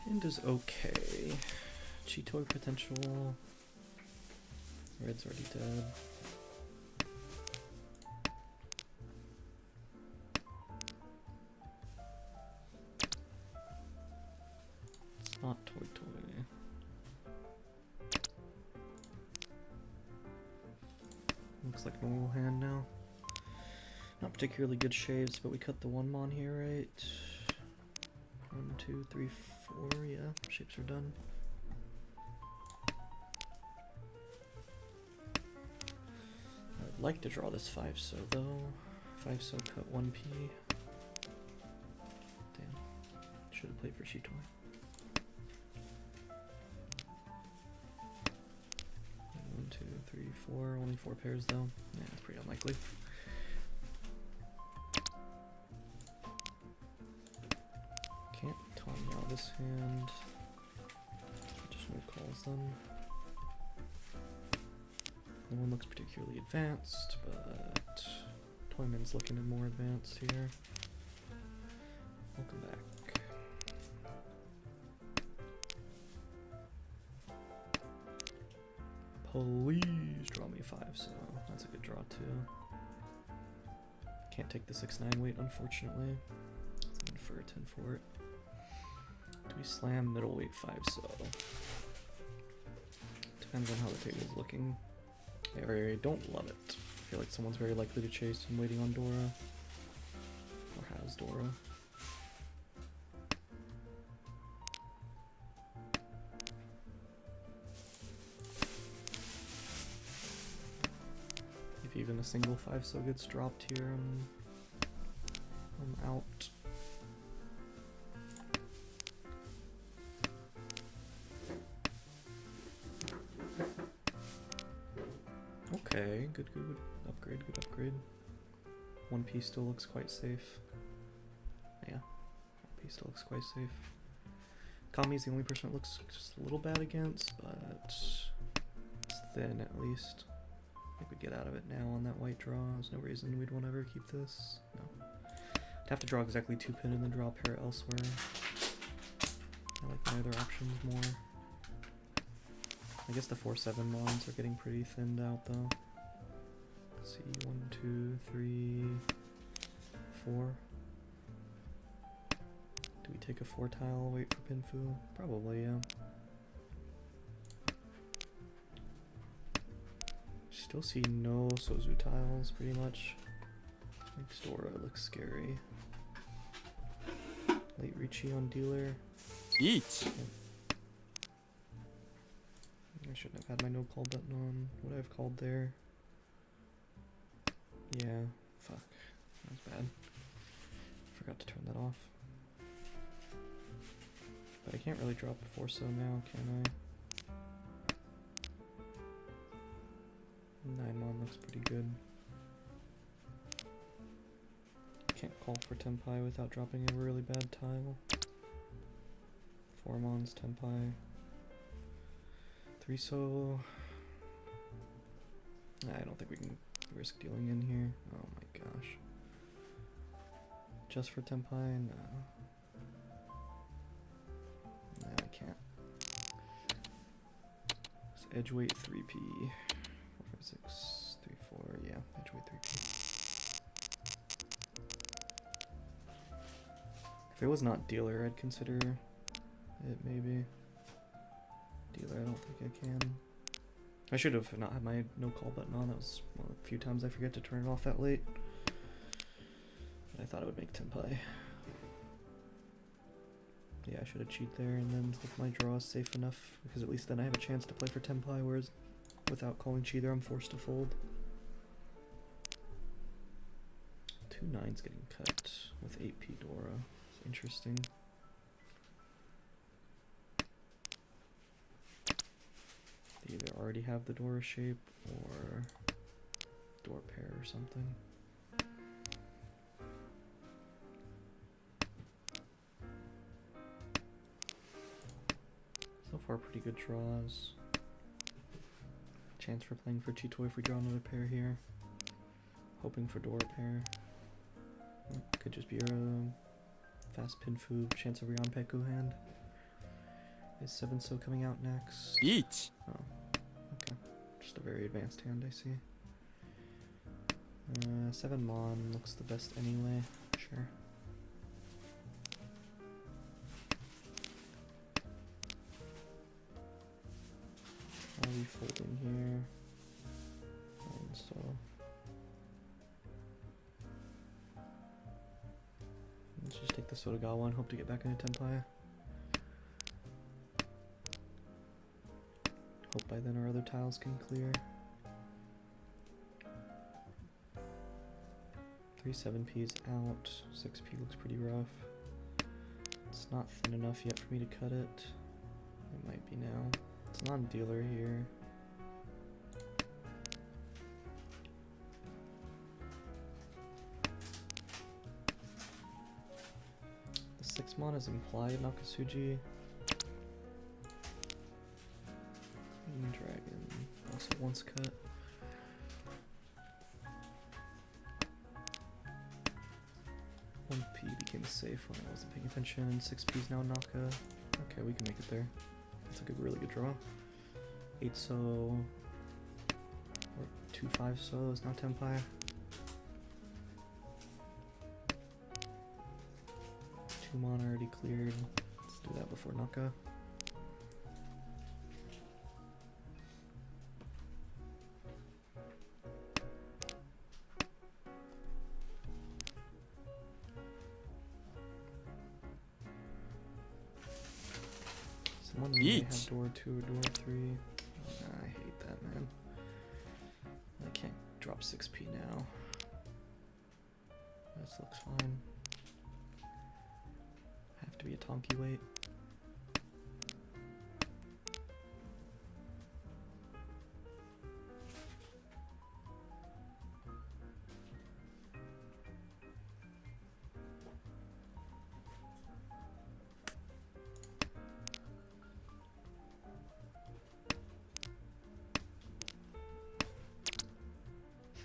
End is okay. Cheetoy potential. Red's already dead. It's not Toy Toy. Looks like normal hand now. Not particularly good shaves, but we cut the one mon here, right? 1, 2, 3, 4, yeah, shapes are done. I'd like to draw this 5-so though. 5-so cut 1P. Damn. Should have played for Cheetoy. 1, 2, 3, 4. Only 4 pairs though. Yeah, it's pretty unlikely. Can't Tanya out this hand. Just move calls them. No one looks particularly advanced, but Toyman's looking more advanced here. Welcome back. Please draw me 5-so. That's a good draw too. Can't take the 6-9 weight, unfortunately. Let's infer a 10 for it. Do we slam middleweight 5-so? Depends on how the table's looking. I don't love it. I feel like someone's very likely to chase and waiting on Dora. Or has Dora. If even a single 5-so gets dropped here, I'm out. Okay, good upgrade, good upgrade. 1P still looks quite safe. Yeah, 1P still looks quite safe. Kami's the only person it looks just a little bad against, but it's thin at least. I think we get out of it now on that white draw. There's no reason we'd want to ever keep this. No. I'd have to draw exactly 2 pin and then draw a pair elsewhere. I like my other options more. I guess the 4-7 lines are getting pretty thinned out though. Let's see, 1, 2, 3, 4. Do we take a 4 tile, wait for Pinfu? Probably, yeah. Still see no Sozu tiles, pretty much. Makes Dora look scary. Late Ricci on dealer. Eat. I shouldn't have had my no call button on. What I've called there. Yeah, fuck. That was bad. Forgot to turn that off. But I can't really drop a 4-so now, can I? 9-mon looks pretty good. Can't call for Tenpai without dropping a really bad tile. 4-mon's Tenpai. 3-so. I don't think we can risk dealing in here. Oh my gosh. Just for Tenpai? No. No, I can't. So edge weight 3p. 4, 5, 6, 3, 4. Yeah, edge weight 3p. If it was not dealer, I'd consider it maybe. Dealer, I don't think I can. I should have not had my no call button on. That was one of the few times I forget to turn it off that late. But I thought it would make Tenpai. Yeah, I should have cheated there and then hope my draw is safe enough, because at least then I have a chance to play for Tenpai, whereas without calling cheater I'm forced to fold. 2 9s getting cut with 8p Dora. It's interesting. They either already have the Dora shape or door pair or something. So far pretty good draws. Chance for playing for Chito if we draw another pair here. Hoping for Dora pair. Could just be a fast Pinfu chance of Ryanpeku hand. Is 7-so coming out next? Eat. Oh, okay. Just a very advanced hand, I see. 7-mon looks the best anyway. Sure. Are we folding here? And so. Let's just take the Sotogawa and hope to get back into Tenpai. Hope by then our other tiles can clear. 3-7p is out. 6p looks pretty rough. It's not thin enough yet for me to cut it. It might be now. It's non-dealer here. The 6-mon is implied Nakasuji. Dragon also once cut. One P became safe when I wasn't paying attention, and 6P is now Naka. Okay, we can make it there. That's a good, really good draw. 8-so or 2-5-so is now Tenpai. 2-mon already cleared. Let's do that before Naka. Someone may have door 2 or door 3. I hate that, man. I can't drop 6p now. This looks fine. Have to be a Tonki weight.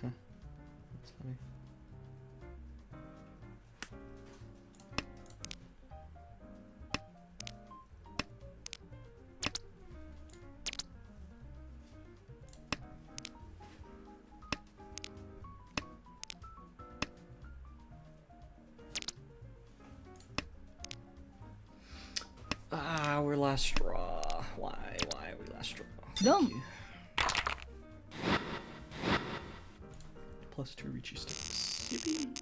That's funny. we're last straw. Why are we last straw? Dom. Thank you. Plus 2 Ricci sticks. Yippee!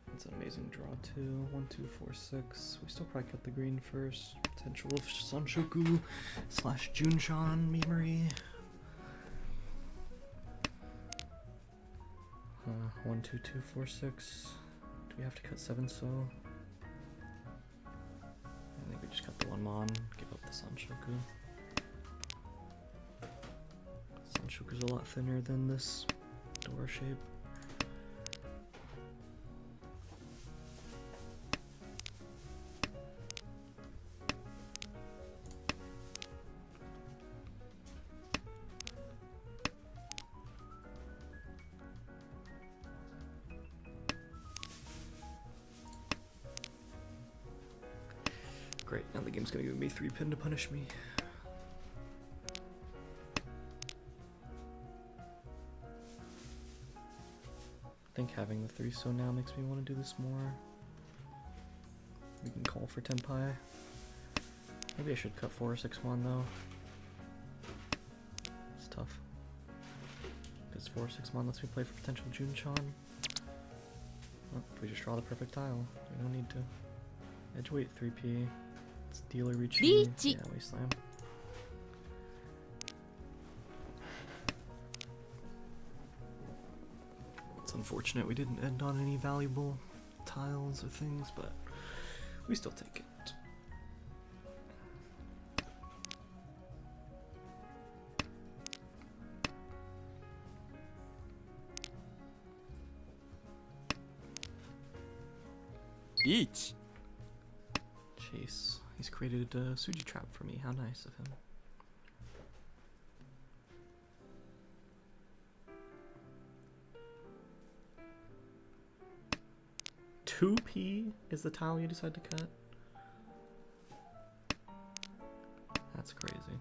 That's an amazing draw too. 1, 2, 4, 6. We still probably cut the green first. Potential of Sanshoku / Junshan memory. 1, 2, 2, 4, 6. Do we have to cut 7 so? I think we just cut the 1 mon, give up the Sanshoku. Sanshoku's a lot thinner than this door shape. Great, now the game's gonna give me 3 pin to punish me. I think having the 3 so now makes me want to do this more. We can call for Tenpai. Maybe I should cut 4 or 6 mon though. It's tough. Because 4 or 6 mon lets me play for potential Junchan. Oh, we just draw the perfect tile. We don't need to. Edge weight 3p. It's dealer reaching. Ricci. Yeah, we slam. It's unfortunate we didn't end on any valuable tiles or things, but we still take it. Each. Chase. He's created a Suji trap for me. How nice of him. Two P is the tile you decide to cut? That's crazy.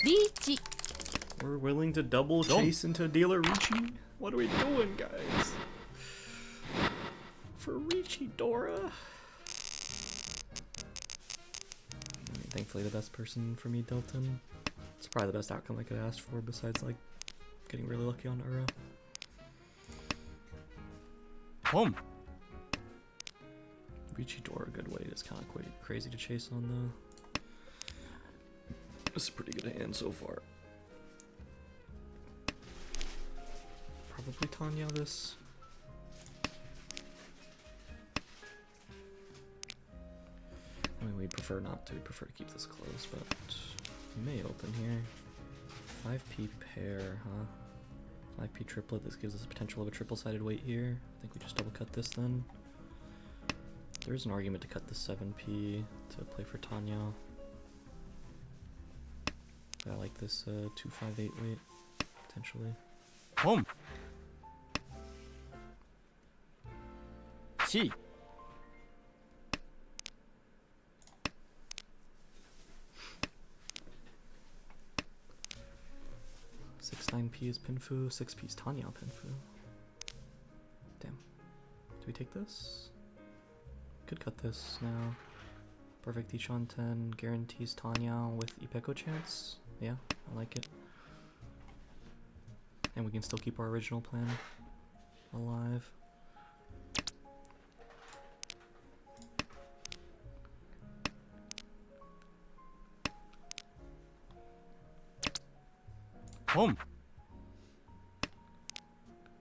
Ricci. We're willing to double chase into dealer Ricci? What are we doing, guys? For Ricci Dora? I mean, thankfully the best person for me, Delton. It's probably the best outcome I could ask for besides like getting really lucky on Ura. Home. Ricci Dora, good weight, is kind of quite crazy to chase on though. This is a pretty good hand so far. Probably Tanya this. I mean, we'd prefer not to. We'd prefer to keep this close, but we may open here. 5p pair, huh? 5p triplet. This gives us a potential of a triple-sided weight here. I think we just double cut this then. There's an argument to cut the 7p to play for Tanya. But I like this 258 weight, potentially. Home. Chi. 9p is Pinfu, 6p is Tanya Pinfu. Damn. Do we take this? Could cut this now. Perfect Ishan 10 guarantees Tanya with Ipeco chance. Yeah, I like it. And we can still keep our original plan alive. Home.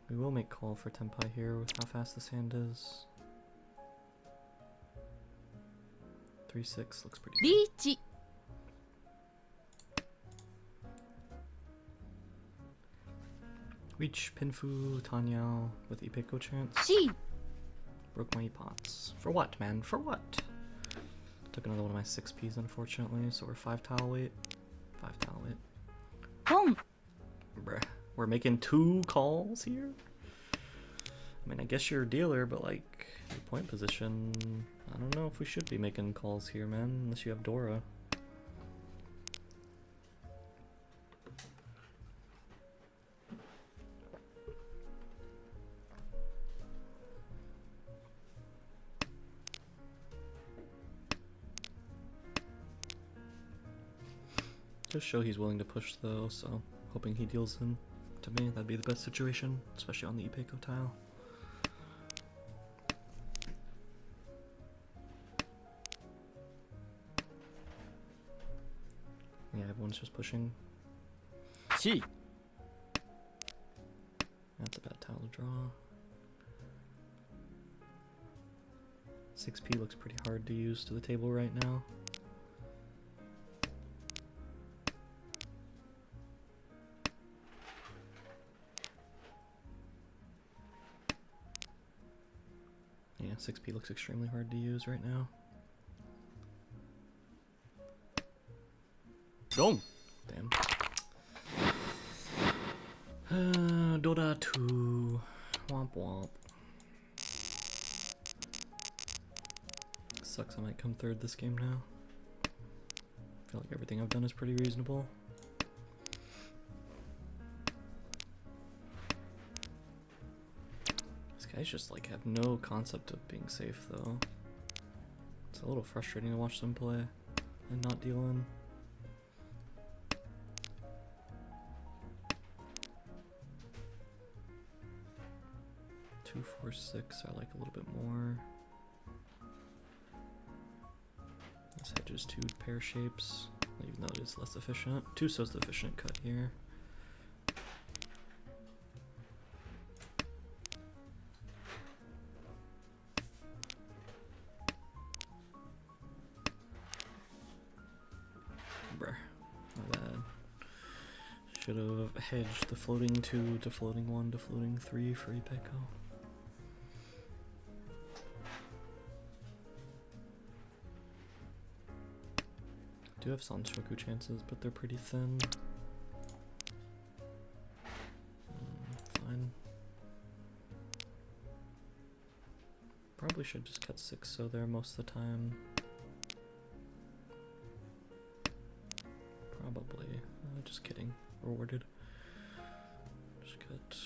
We will make call for Tenpai here with how fast this hand is. 3-6 looks pretty good. Ricci. Reach Pinfu Tanya with Ipeco chance. Chi. Broke my pots. For what, man? For what? Took another one of my 6Ps, unfortunately, so we're 5 tile weight. 5 tile weight. Home. Bruh. We're making 2 calls here? I mean, I guess you're a dealer, but like, your point position, I don't know if we should be making calls here, man, unless you have Dora. Just show he's willing to push though, so hoping he deals in. To me, that'd be the best situation, especially on the Ipeco tile. Yeah, everyone's just pushing. 地 That's a bad tile to draw. 6p looks pretty hard to use to the table right now. Yeah, 6p looks extremely hard to use right now. 4 Damn. Dota 2. Womp womp. Sucks I might come third this game now. Feel like everything I've done is pretty reasonable. These guys just like have no concept of being safe though. It's a little frustrating to watch them play and not deal in. 2, 4, 6. I like a little bit more. This hedge is 2 pair shapes, even though it is less efficient. 2 so's the efficient cut here. Bruh, my bad. Should have hedged the floating 2 to floating 1 to floating 3 for Ipeco. Do have Sanshoku chances, but they're pretty thin. Fine. Probably should just cut 6 so there most of the time. Probably. Just kidding. Rewarded. Just cut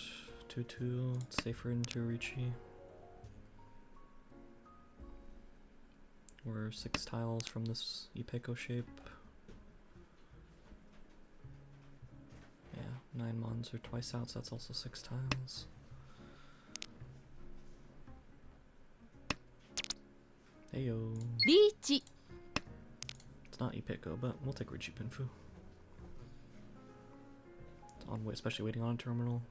2-2. It's safer into Richi. We're 6 tiles from this Ipeco shape. Yeah, 9 mons are twice out, so that's also 6 tiles. Heyo. Richi. It's not Ipeco, but we'll take Richi Pinfu. It's on way, especially waiting on a terminal.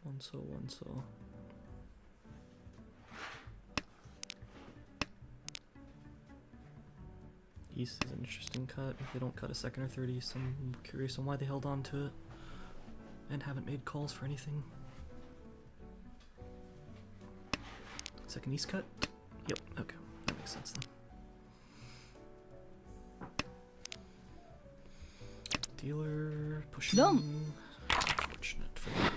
One so. East is an interesting cut. If they don't cut a second or third East, I'm curious on why they held on to it and haven't made calls for anything. Second East cut? Yep, okay, that makes sense then. Dealer pushing. Unfortunate for them.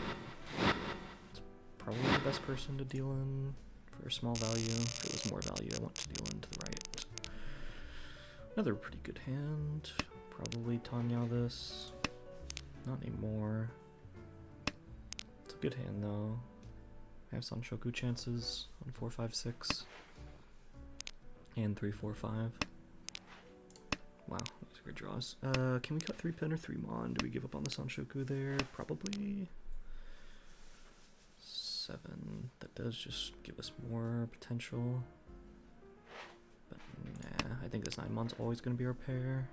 It's probably the best person to deal in for a small value. If it was more value, I want to deal in to the right. Another pretty good hand. Probably Tanya this. Not anymore. It's a good hand though. I have Sanshoku chances on 4, 5, 6. And 3, 4, 5. Wow, those are great draws. Can we cut 3 pin or 3 mon? Do we give up on the Sanshoku there? Probably 7. That does just give us more potential. But nah, I think this 9 mon's always going to be our pair.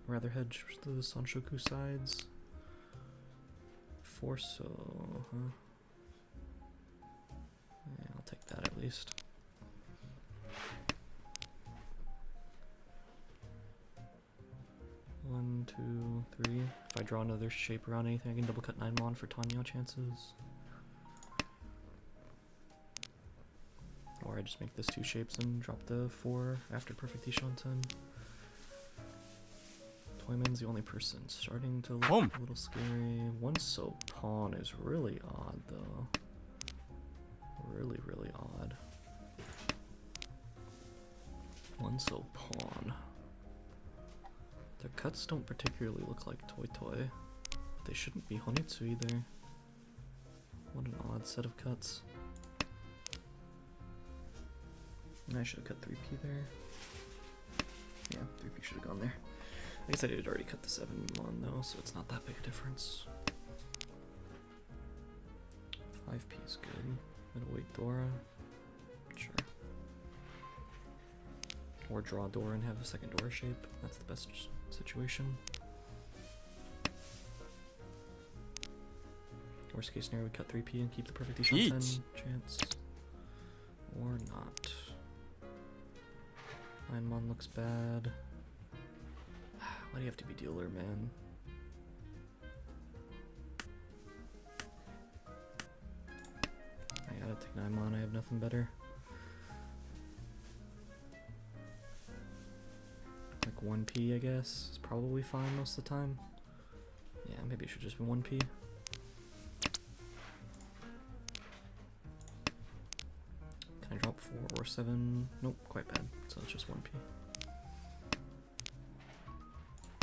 Rather hedge the Sanshoku sides. 4 so, huh? Yeah, I'll take that at least. One, 2, 3. If I draw another shape around anything, I can double cut 9 mon for Tanya chances. Or I just make this 2 shapes and drop the 4 after Perfect Ishanten. Toyman's the only person starting to look a little scary. One so pawn is really odd though. Really, really odd. One so pawn. Their cuts don't particularly look like Toy Toy. They shouldn't be Honitsu either. set of cuts. I should have cut 3p there. Yeah, 3p should have gone there. I guess I did already cut the 7 mon though, so it's not that big a difference. 5p is good. Middleweight Dora. Sure. Or draw Dora and have a second Dora shape. That's the best situation. Worst case scenario, we cut 3p and keep the perfect Eshon 10 chance. Or not. 9 mon looks bad. Why do you have to be dealer, man? I gotta take 9 mon, I have nothing better. Like 1p, I guess, is probably fine most of the time. Yeah, maybe it should just be 1p. Can I drop 4 or 7? Nope, quite bad, so it's just 1p.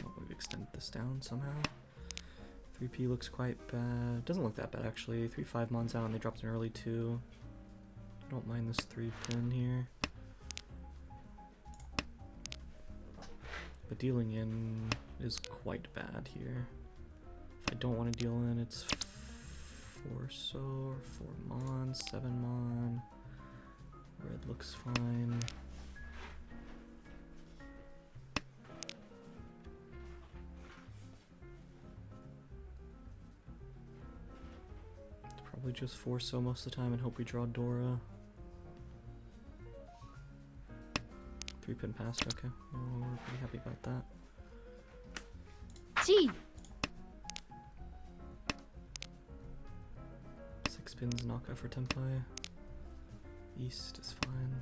Oh, we've extended this down somehow. 3p looks quite bad. Doesn't look that bad actually. 3-5 mons out and they dropped an early 2. Don't mind this 3 pin here. But dealing in is quite bad here. If I don't want to deal in, it's 4 so or 4 mon, 7 mon. Red looks fine. It's probably just 4 so most of the time and hope we draw Dora. 3 pin passed, okay. Oh, we're pretty happy about that. G. 6 pins knockout for Tempai. East is fine.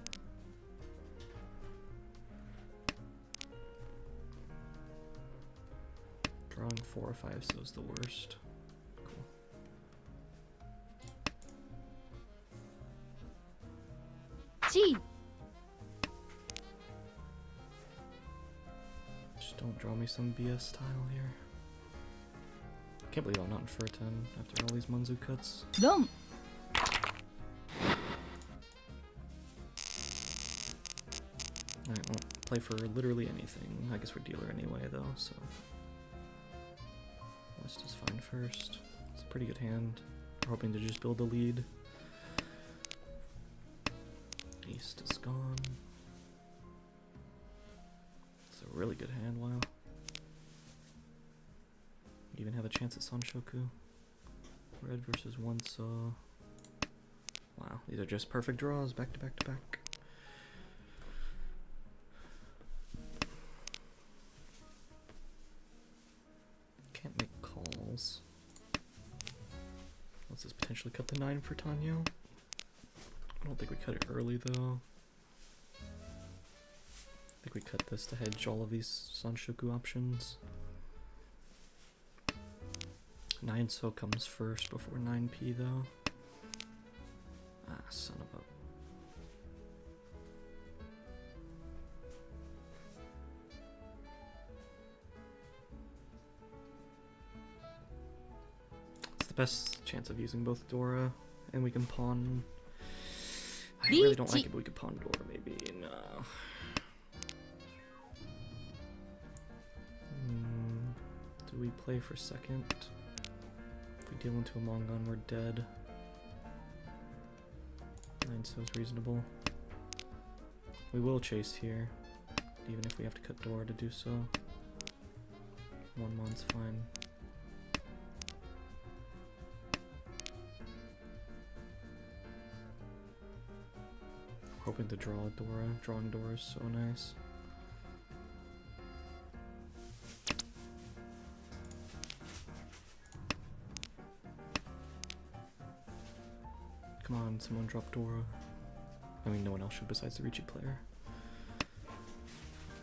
Drawing 4 or 5 so is the worst. Cool. G. Just don't draw me some BS tile here. I can't believe I'm not in Fur 10 after all these Munzu cuts. Dom. Alright, well, play for literally anything. I guess we're dealer anyway, though, so. West is fine first. It's a pretty good hand. We're hoping to just build a lead. East is gone. It's a really good hand, wow. Even have a chance at Sanshoku. Red versus 1 saw. Wow, these are just perfect draws, back to back to back. Can't make calls. Let's just potentially cut the 9 for Tanyo. I don't think we cut it early though. I think we cut this to hedge all of these Sanshoku options. 9 so comes first before 9p though. Ah, son of a... It's the best chance of using both Dora, and we can pawn... I really don't like it, but we could pawn Dora maybe, no. Do we play for second? If we deal into a Mongon, we're dead. 9 so is reasonable. We will chase here, even if we have to cut Dora to do so. 1 mon's fine. Hoping to draw a Dora. Drawing Dora is so nice. Come on, someone drop Dora. I mean, no one else should besides the Ricci player.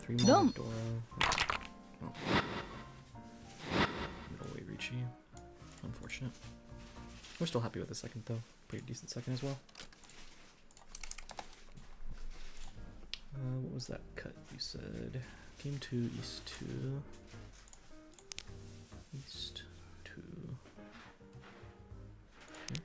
3 more Dora. Oh. Middleweight Ricci. Unfortunate. We're still happy with the second though. Pretty decent second as well. What was that cut you said? Game 2, East 2. East 2. Here.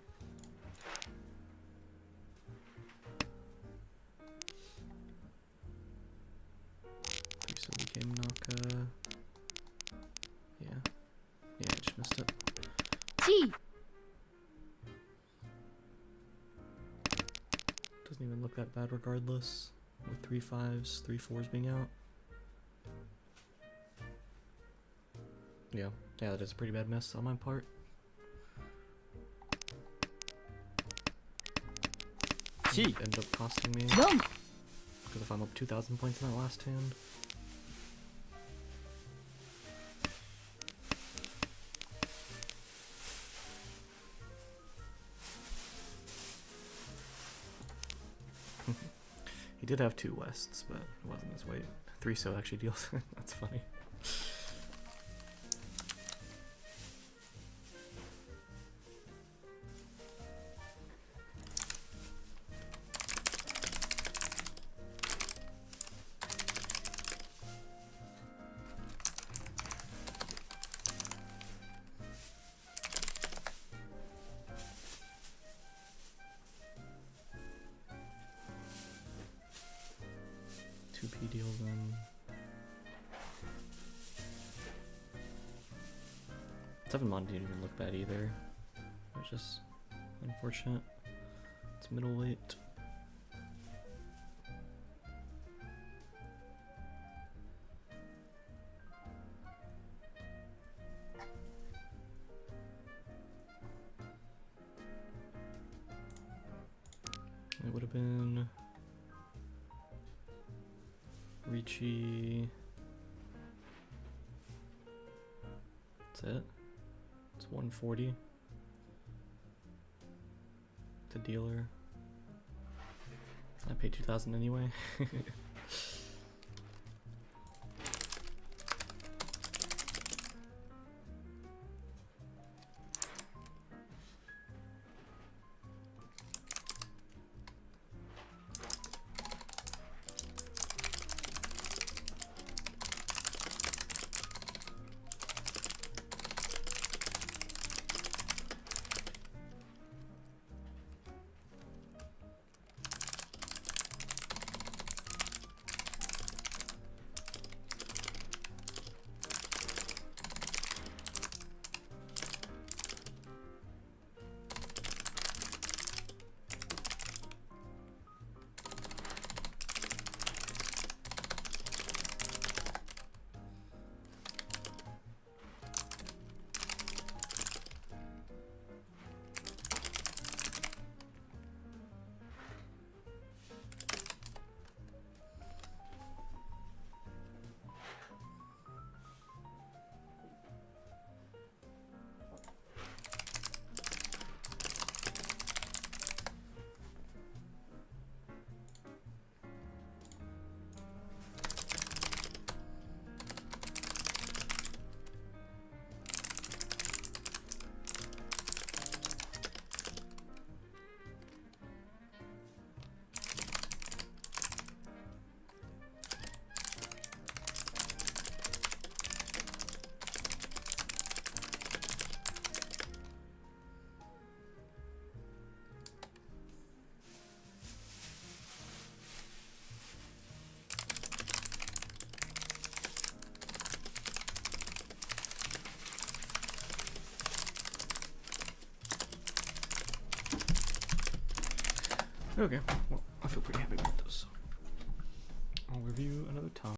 G. Doesn't even look that bad regardless. With 3 5s, 3 4s being out. Yeah, that is a pretty bad miss on my part. G. Ended up costing me. 4. Because if I'm up 2,000 points in that last hand. He did have 2 wests, but it wasn't his weight. 3 so actually deals. That's funny. P deal then. 7 mon didn't even look bad either. It was just unfortunate. It's middleweight. It would have been Ricci. That's it. It's 140. The dealer. I paid 2,000 anyway. Okay, well, I feel pretty happy with those. I'll review another time.